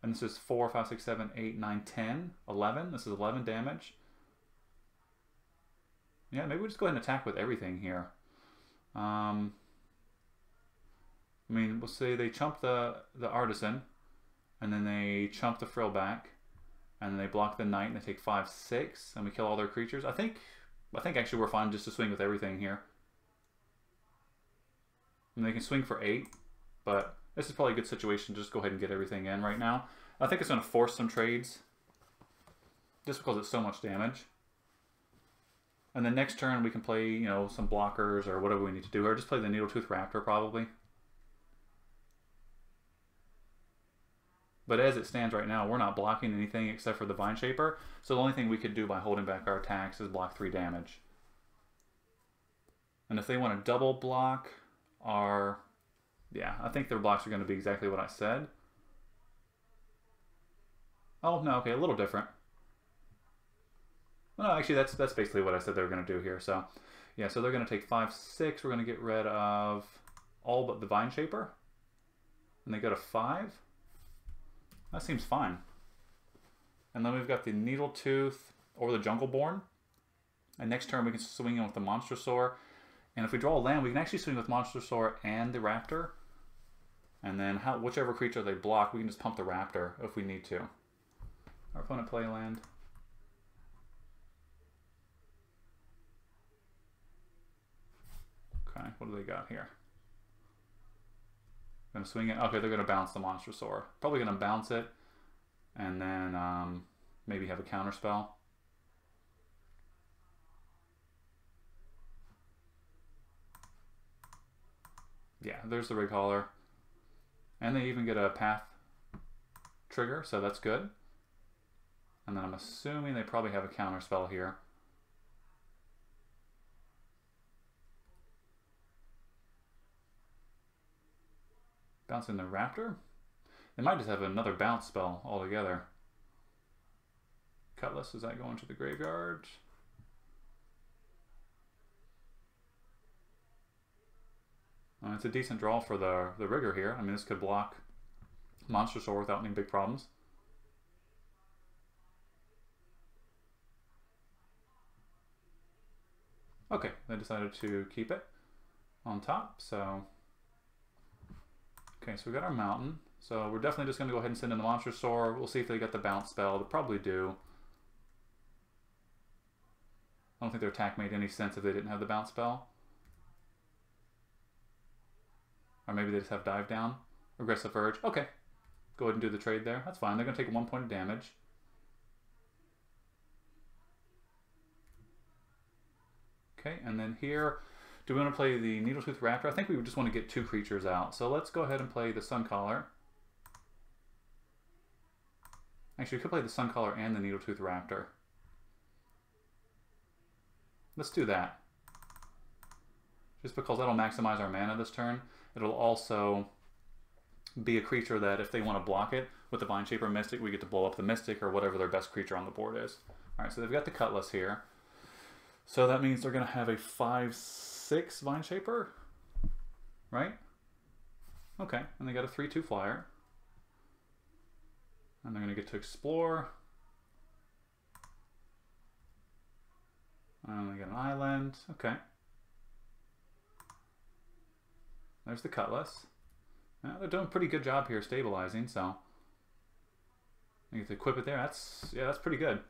And this is 4, 5, 6, 7, 8, 9, 10, 11. This is 11 damage. Yeah, maybe we just go ahead and attack with everything here. I mean, we'll say they chump the Artisan, and then they chump the Frillback, and then they block the Knight, and they take 5, 6, and we kill all their creatures. I think actually we're fine just to swing with everything here. And they can swing for 8, but this is probably a good situation to just go ahead and get everything in right now. I think it's going to force some trades, just because it's so much damage. And then next turn we can play, you know, some blockers or whatever we need to do, or just play the Needletooth Raptor probably. But as it stands right now, we're not blocking anything except for the Vine Shaper, so the only thing we could do by holding back our attacks is block 3 damage. And if they want to double block our Yeah, I think their blocks are going to be exactly what I said. Oh, no, okay, a little different. Well, no, actually, that's basically what I said they were going to do here. So, yeah, so they're going to take 5, 6. We're going to get rid of all but the Vine Shaper. And they go to 5. That seems fine. And then we've got the Needle Tooth or the Jungle Born. And next turn we can swing in with the Monstrosaur. And if we draw a land, we can actually swing with Monstrosaur and the Raptor. And then whichever creature they block, we can just pump the Raptor if we need to. Our opponent play land. Okay, what do they got here? Gonna swing it. Okay, they're gonna bounce the Monstrosaur. Probably gonna bounce it, and then maybe have a counter spell. Yeah, there's the Rig Hauler, and they even get a path trigger, so that's good. And then I'm assuming they probably have a counter spell here. Bouncing the Raptor. They might just have another bounce spell altogether. Cutlass, is that going to the graveyard? It's a decent draw for the Rigger here. I mean, this could block Monstrosaur without any big problems. Okay, they decided to keep it on top, so... Okay, so we got our mountain. So we're definitely just going to go ahead and send in the Monstrosaur. We'll see if they get the bounce spell. They'll probably do. I don't think their attack made any sense if they didn't have the bounce spell. Or maybe they just have dive down. Aggressive Urge. Okay. Go ahead and do the trade there. That's fine. They're going to take 1 point of damage. Okay, and then here... Do we want to play the Needletooth Raptor? I think we just want to get 2 creatures out. So let's go ahead and play the Suncaller. Actually, we could play the Suncaller and the Needletooth Raptor. Let's do that. Just because that'll maximize our mana this turn. It'll also be a creature that if they want to block it with the Vine Shaper Mystic, we get to blow up the Mystic or whatever their best creature on the board is. Alright, so they've got the Cutlass here. So that means they're going to have a 5/6 Vine Shaper, right? Okay, and they got a 3/2 flyer. And they're going to get to explore. And they get an island. Okay. There's the Cutlass. Yeah, they're doing a pretty good job here stabilizing, so you get to equip it there. That's pretty good.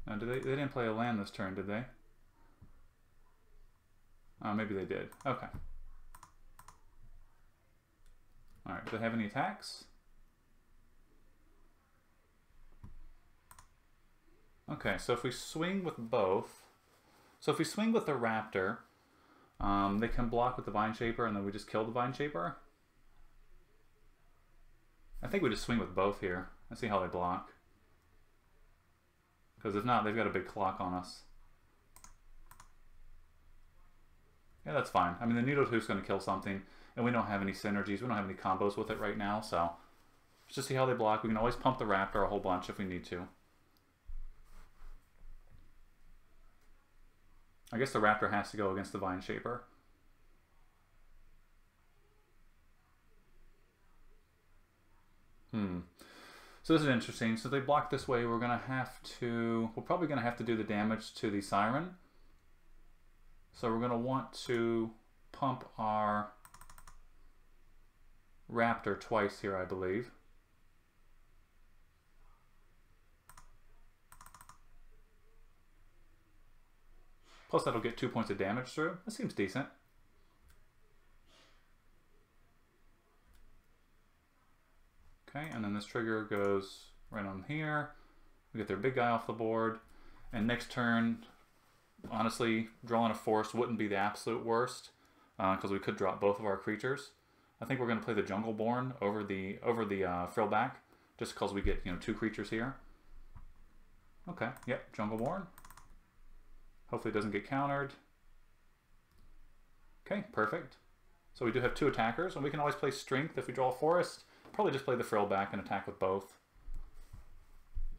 Now, they didn't play a land this turn, did they? Maybe they did. Okay. Alright, do they have any attacks? Okay, so if we swing with both... So if we swing with the Raptor, they can block with the Vine Shaper and then we just kill the Vine Shaper. I think we just swing with both here. Let's see how they block. Because if not, they've got a big clock on us. Yeah, that's fine. I mean, the Needletooth's going to kill something, and we don't have any synergies. We don't have any combos with it right now, so let's just see how they block. We can always pump the Raptor a whole bunch if we need to. I guess the Raptor has to go against the Vine Shaper. So this is interesting. So they block this way. We're probably going to have to do the damage to the Siren. So we're going to want to pump our Raptor twice here, I believe. Plus that'll get 2 points of damage through. That seems decent. Okay, and then this trigger goes right on here. We get their big guy off the board. And next turn, honestly, drawing a force wouldn't be the absolute worst because we could drop both of our creatures. I think we're going to play the Jungle Born over the Frillback just because we get 2 creatures here. Okay, yep, Jungle Born. Hopefully it doesn't get countered. Okay, perfect. So we do have 2 attackers, and we can always play Strength if we draw a Forest. Probably just play the Frill back and attack with both.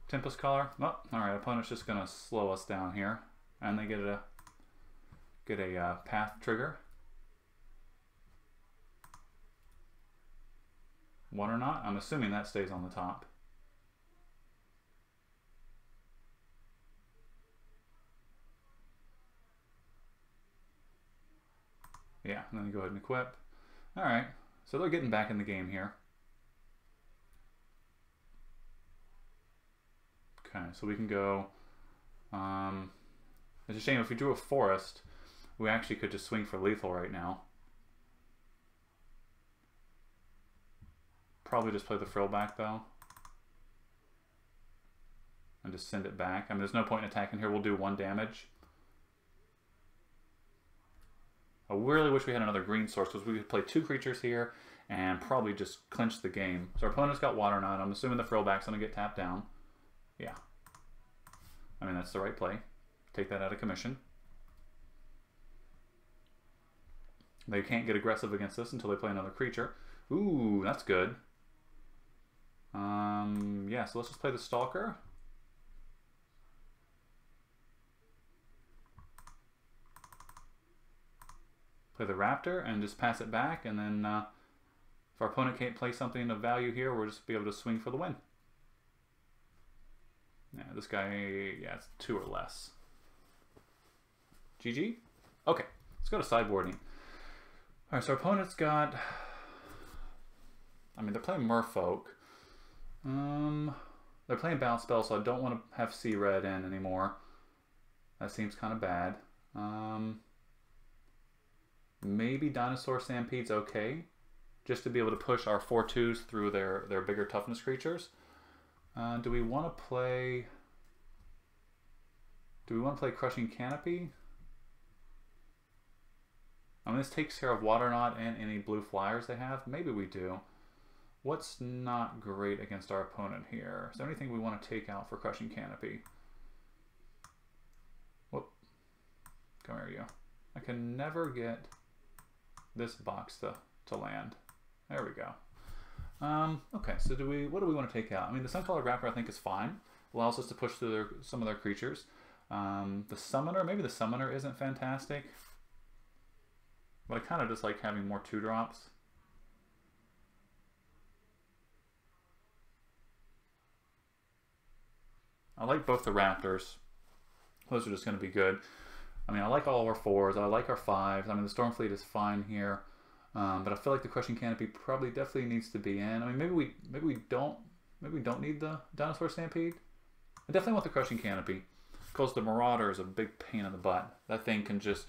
Tempest Color. Oh, alright, opponent's just going to slow us down here. And they get a path trigger. One or not? I'm assuming that stays on the top. Yeah, and then you go ahead and equip. Alright, so they're getting back in the game here. Okay, so we can go... it's a shame if we drew a Forest, we actually could just swing for lethal right now. Probably just play the Frill back though. And just send it back. I mean, there's no point in attacking here. We'll do 1 damage. I really wish we had another green source because we could play 2 creatures here and probably just clinch the game. So our opponent's got Water Knot. I'm assuming the Frill back's going to get tapped down. Yeah. I mean, that's the right play. Take that out of commission. They can't get aggressive against this until they play another creature. Ooh, that's good. Yeah, so let's just play the Stalker. Play the Raptor and just pass it back, and then if our opponent can't play something of value here, we'll just be able to swing for the win. Yeah, this guy, yeah, it's 2 or less. GG? Okay, let's go to sideboarding. Alright, so our opponent's got... I mean, they're playing Merfolk. They're playing Bounce Spell, so I don't want to have Sea Red in anymore. That seems kind of bad. Maybe Dinosaur Stampede's okay, just to be able to push our 4/2s through their bigger toughness creatures. Do we want to play... Do we want to play Crushing Canopy? I mean, this takes care of Water Knot and any blue flyers they have. Maybe we do. What's not great against our opponent here? Is there anything we want to take out for Crushing Canopy? Whoop. Come here, you. I can never get this box to land. There we go. Okay, so what do we want to take out? I mean, the Suncolored Wrapper I think is fine. Allows us to push through some of their creatures. The Summoner, maybe the Summoner isn't fantastic. But I kind of just like having more 2-drops. I like both the Raptors. Those are just going to be good. I mean, I like all our 4s. I like our 5s. I mean, the Stormfleet is fine here. But I feel like the Crushing Canopy probably definitely needs to be in. I mean, maybe we don't need the Dinosaur Stampede. I definitely want the Crushing Canopy because the Marauder is a big pain in the butt. That thing can just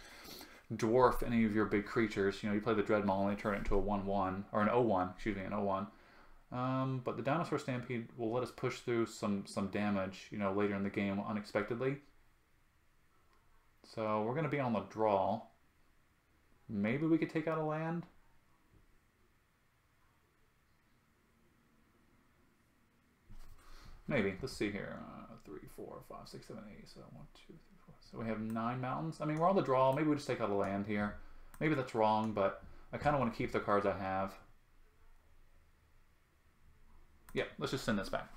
dwarf any of your big creatures. You know, you play the Dreadmaw and they turn it into a 1/1 or an 0/1. Excuse me, an 0/1. But the Dinosaur Stampede will let us push through some damage, you know, later in the game unexpectedly. So we're going to be on the draw. Maybe we could take out a land. Maybe. Let's see here. 3, 4, 5, 6, 7, 8. So 1, 2, 3, 4. So we have 9 mountains. I mean, we're on the draw. Maybe we just take out a land here. Maybe that's wrong, but I kind of want to keep the cards I have. Yeah, let's just send this back.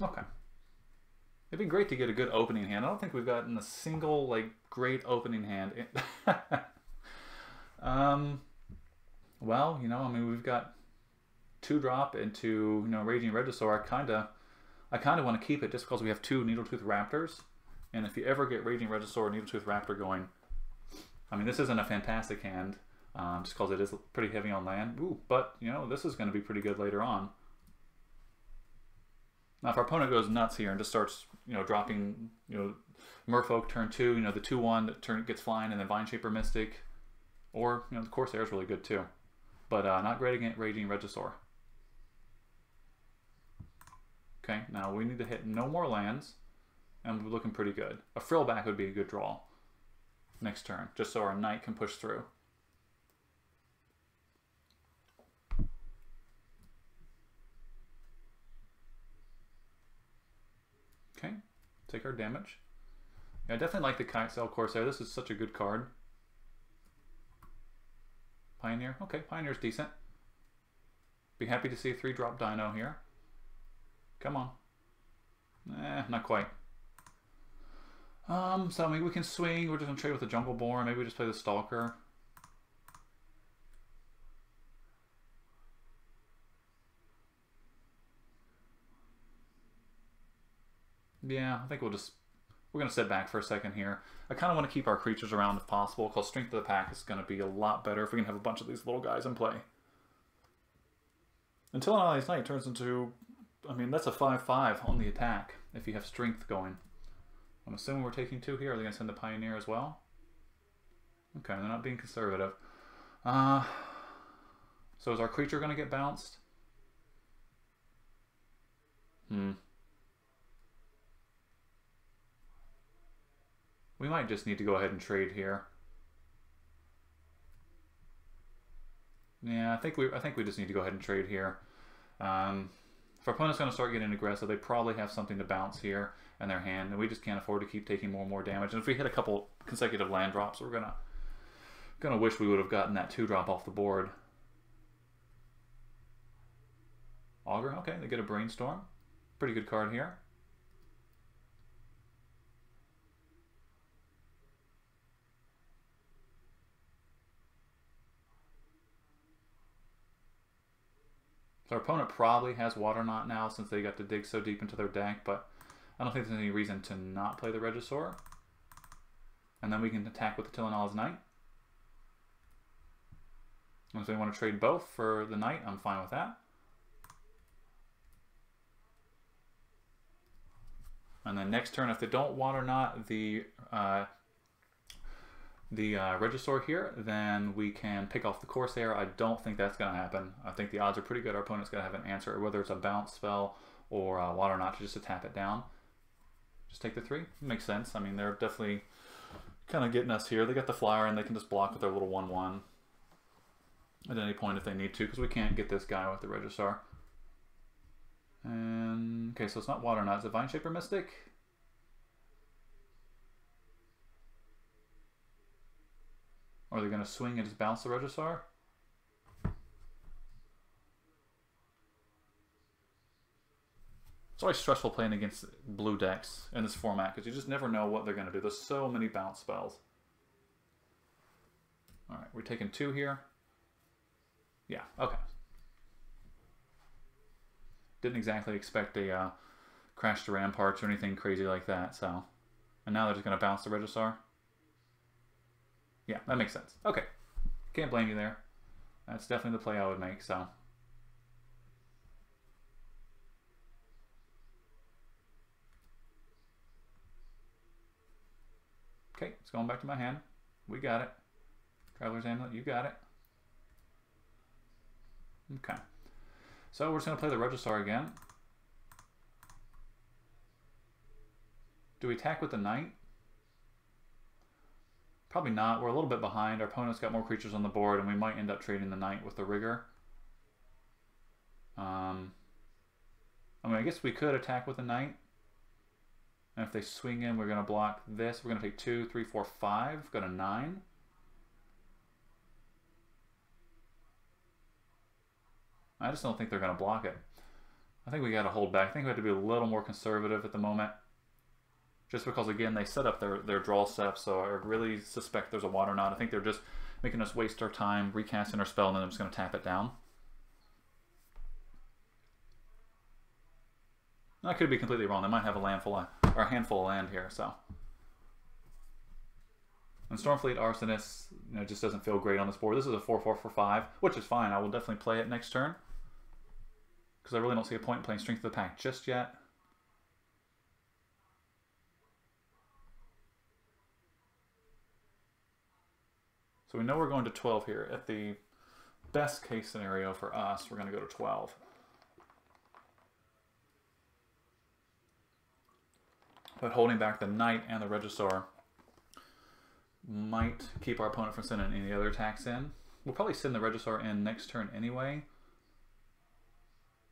Okay. It'd be great to get a good opening hand. I don't think we've gotten a single, like, great opening hand. Well, you know, I mean, we've got 2-drop into, you know, Raging Regisaur. I kind of want to keep it just because we have 2 Needletooth Raptors. And if you ever get Raging Regisaur or Needletooth Raptor going, I mean, this isn't a fantastic hand, just because it is pretty heavy on land. Ooh, but, you know, this is going to be pretty good later on. Now, if our opponent goes nuts here and just starts, you know, dropping, you know, Merfolk turn 2, you know, the 2/1 that gets flying, and then Vine Shaper Mystic, or, you know, the Corsair is really good too. But not great against Raging Regisaur. Okay, now we need to hit no more lands, and we're looking pretty good. A Frillback would be a good draw next turn, just so our Knight can push through. take our damage. Yeah, I definitely like the Ixalan Corsair. This is such a good card. Pioneer. Okay, Pioneer's decent. Be happy to see a 3-drop Dino here. Come on. Not quite. So maybe we can swing. We're just going to trade with the Jungle Boar. Maybe we just play the Stalker. Yeah, I think we're going to sit back for a second here. I kind of want to keep our creatures around if possible, because Strength of the Pack is going to be a lot better if we can have a bunch of these little guys in play. Until an Ally's Knight turns into, I mean, that's a 5/5 on the attack if you have Strength going. I'm assuming we're taking 2 here. Are they going to send the Pioneer as well? Okay, they're not being conservative. So is our creature going to get bounced? We might just need to go ahead and trade here. Yeah, I think we just need to go ahead and trade here. If our opponent's going to start getting aggressive, they probably have something to bounce here in their hand, and we just can't afford to keep taking more and more damage. And if we hit a couple consecutive land drops, we're gonna wish we would have gotten that 2-drop off the board. Augur, okay, they get a Brainstorm. Pretty good card here. So our opponent probably has Water Knot now since they got to dig so deep into their deck, but I don't think there's any reason to not play the Regisaur. And then we can attack with the Tillanala's Knight. And if we want to trade both for the Knight, I'm fine with that. And then next turn, if they don't Water Knot the Regisaur here, then we can pick off the Corsair. I don't think that's going to happen. I think the odds are pretty good our opponent's going to have an answer, whether it's a bounce spell or Water Knot just to tap it down. Just take the 3. Makes sense. I mean, they're definitely kind of getting us here. They got the flyer and they can just block with their little 1/1 at any point if they need to, because we can't get this guy with the Regisaur. And okay, so it's not Water Knot. Is it Vine Shaper Mystic? Or are they going to swing and just bounce the Regisaur? It's always stressful playing against blue decks in this format because you just never know what they're going to do. There's so many bounce spells. Alright, we're taking 2 here. Yeah, okay. Didn't exactly expect a Crash to Ramparts or anything crazy like that, so. And now they're just going to bounce the Regisaur. Yeah, that makes sense. Okay. Can't blame you there. That's definitely the play I would make, so. Okay, it's going back to my hand. We got it. Traveler's Amulet, you got it. Okay. So we're just going to play the Regisaur again. Do we attack with the Knight? Probably not. We're a little bit behind. Our opponent's got more creatures on the board, and we might end up trading the Knight with the Rigger. I mean, I guess we could attack with the Knight. And if they swing in, we're going to block this. We're going to take 2, 3, 4, 5. Go to 9. I just don't think they're going to block it. I think we got to hold back. I think we have to be a little more conservative at the moment. Just because, again, they set up their draw steps, so I really suspect there's a Water Knot. I think they're just making us waste our time, recasting our spell, and then I'm just going to tap it down. I could be completely wrong. They might have a handful of land here, so. And Stormfleet Arsonist, just doesn't feel great on this board. This is a 4/4 for 5, which is fine. I will definitely play it next turn. Because I really don't see a point in playing Strength of the Pack just yet. So we know we're going to 12 here. At the best case scenario for us, we're going to go to 12. But holding back the Knight and the Regisaur might keep our opponent from sending any other attacks in. We'll probably send the Regisaur in next turn anyway,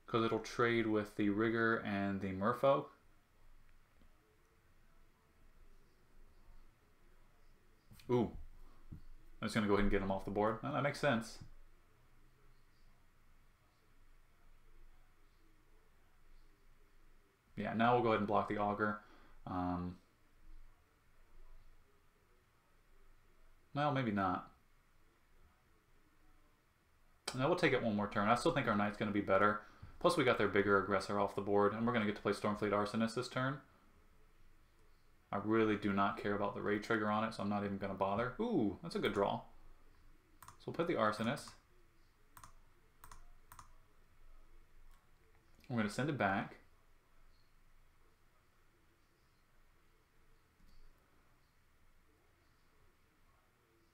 because it'll trade with the Rigger and the Merfolk. Ooh. I'm just going to go ahead and get him off the board. Well, that makes sense. Yeah, now we'll go ahead and block the auger. Well, maybe not. Now we'll take it one more turn. I still think our knight's going to be better. Plus we got their bigger aggressor off the board, and we're going to get to play Stormfleet Arsonist this turn. I really do not care about the raid trigger on it, so I'm not even going to bother. Ooh, that's a good draw. So we'll put the Arsonist. We're going to send it back.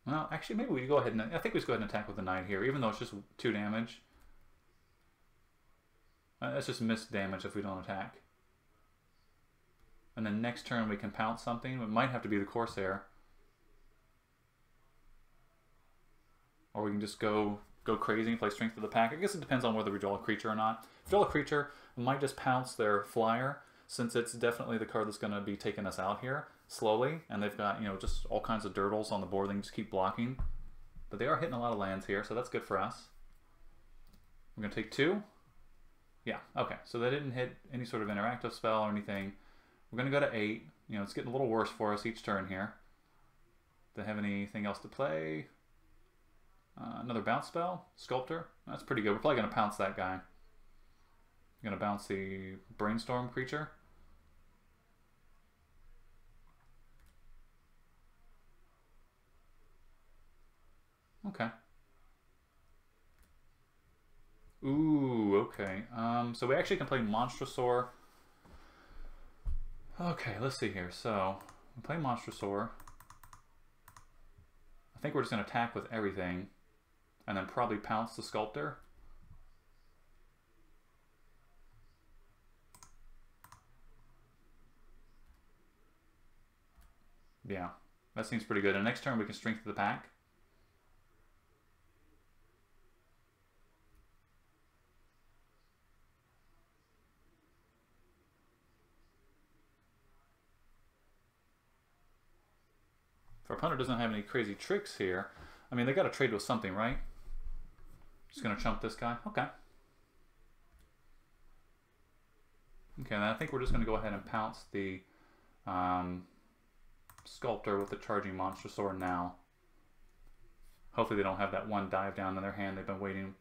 Well, actually, maybe we go ahead and... I think we just go ahead and attack with the knight here, even though it's just 2 damage. That's just missed damage if we don't attack. And then next turn we can pounce something. It might have to be the Corsair. Or we can just go crazy and play Strength of the Pack. I guess it depends on whether we draw a creature or not. If we draw a creature, we might just pounce their flyer, since it's definitely the card that's going to be taking us out here slowly. And they've got, you know, just all kinds of dirtles on the board. They can just keep blocking. But they are hitting a lot of lands here, so that's good for us. We're going to take 2. Yeah, okay. So they didn't hit any sort of interactive spell or anything. We're going to go to 8. You know, it's getting a little worse for us each turn here. Do they have anything else to play? Another bounce spell? Sculptor? That's pretty good. We're probably going to pounce that guy. We're going to bounce the Brainstorm creature. Okay. Ooh, okay. So we actually can play Monstrosaur. Okay, let's see here. So, we play Monstrosaur. I think we're just going to attack with everything. And then probably pounce the Sculptor. Yeah, that seems pretty good. And next turn we can Strength of the Pack. If our opponent doesn't have any crazy tricks here, I mean, they got to trade with something, right? Just going to chump this guy? Okay. Okay, then I think we're just going to go ahead and pounce the Sculptor with the charging Monstrosaur now. Hopefully they don't have that one dive down in their hand they've been waiting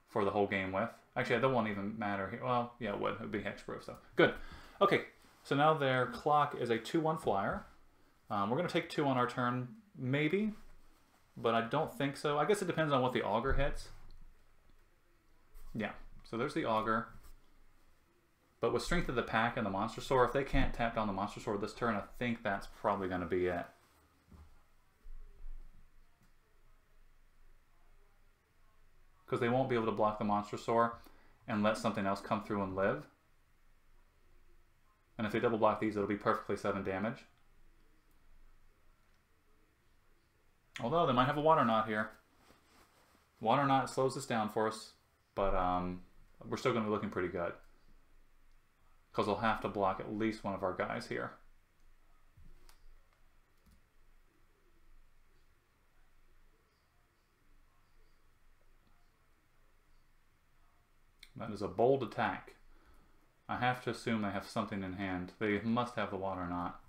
for the whole game with. Actually, that won't even matter here. Well, yeah, it would. It would be hexproof, so. Good. Okay, so now their clock is a 2/1 flyer. We're going to take 2 on our turn, maybe, but I don't think so. I guess it depends on what the Augur hits. Yeah, so there's the Augur. But with Strength of the Pack and the Monstrosaur, if they can't tap down the Monstrosaur this turn, I think that's probably going to be it. Because they won't be able to block the Monstrosaur and let something else come through and live. And if they double block these, it'll be perfectly 7 damage. Although they might have a Water Knot here. Water Knot slows this down for us, but we're still going to be looking pretty good. Because they'll have to block at least one of our guys here. That is a bold attack. I have to assume they have something in hand. They must have the Water Knot.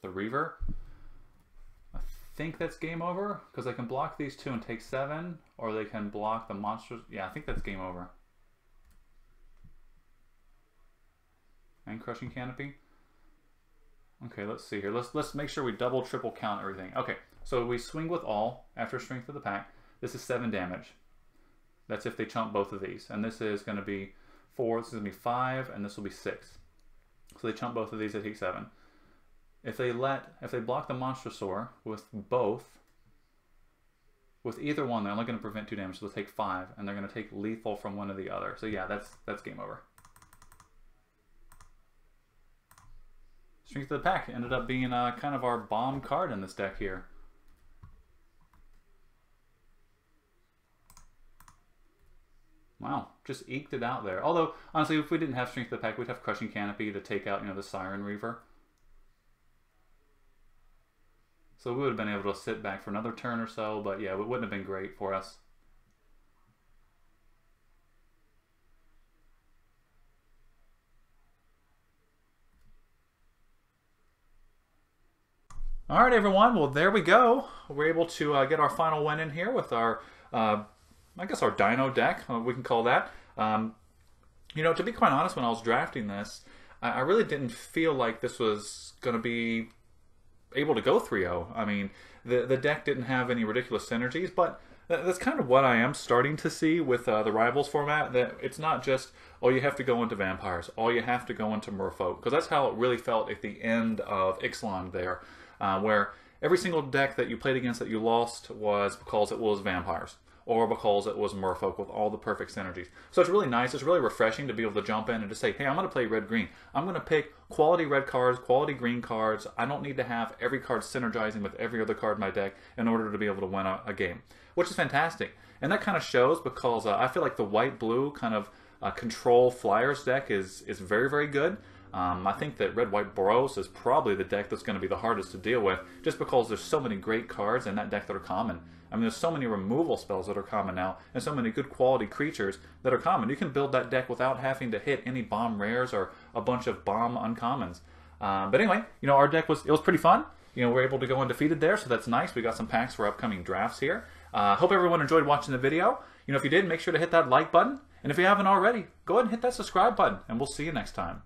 The Reaver. I think that's game over, because they can block these 2 and take 7, or they can block the monsters. Yeah, I think that's game over. And Crushing Canopy. Okay, let's see here. Let's make sure we double, triple count everything. Okay, so we swing with all after Strength of the Pack. This is 7 damage. That's if they chump both of these. And this is going to be 4, this is going to be 5, and this will be 6. So they chump both of these, they take 7. If they block the Monstrosaur with both, with either one, they're only going to prevent 2 damage, so they'll take 5, and they're going to take lethal from one or the other. So yeah, that's game over. Strength of the Pack ended up being kind of our bomb card in this deck here. Wow, just eked it out there. Although, honestly, if we didn't have Strength of the Pack, we'd have Crushing Canopy to take out, you know, the Siren Reaver. So we would have been able to sit back for another turn or so, but yeah, it wouldn't have been great for us. All right, everyone. Well, there we go. We're able to get our final win in here with our, I guess, our Dino deck. We can call that. You know, to be quite honest, when I was drafting this, I really didn't feel like this was going to be able to go 3-0. I mean, the deck didn't have any ridiculous synergies, but that's kind of what I am starting to see with the Rivals format, that it's not just, oh, you have to go into Vampires, oh, you have to go into Merfolk, because that's how it really felt at the end of Ixalan there, where every single deck that you played against that you lost was because it was Vampires, or because it was Merfolk with all the perfect synergies. So it's really nice, it's really refreshing to be able to jump in and just say, hey, I'm going to play red-green. I'm going to pick quality red cards, quality green cards. I don't need to have every card synergizing with every other card in my deck in order to be able to win a game, which is fantastic. And that kind of shows because I feel like the white-blue kind of control Flyers deck is very, very good. I think that Red-White Boros is probably the deck that's going to be the hardest to deal with, just because there's so many great cards in that deck that are common. I mean, there's so many removal spells that are common now, and so many good quality creatures that are common. You can build that deck without having to hit any bomb rares or a bunch of bomb uncommons. But anyway, you know, our deck was pretty fun. You know, we're able to go undefeated there, so that's nice. We got some packs for upcoming drafts here. Hope everyone enjoyed watching the video. You know, if you did, make sure to hit that like button. And if you haven't already, go ahead and hit that subscribe button, and we'll see you next time.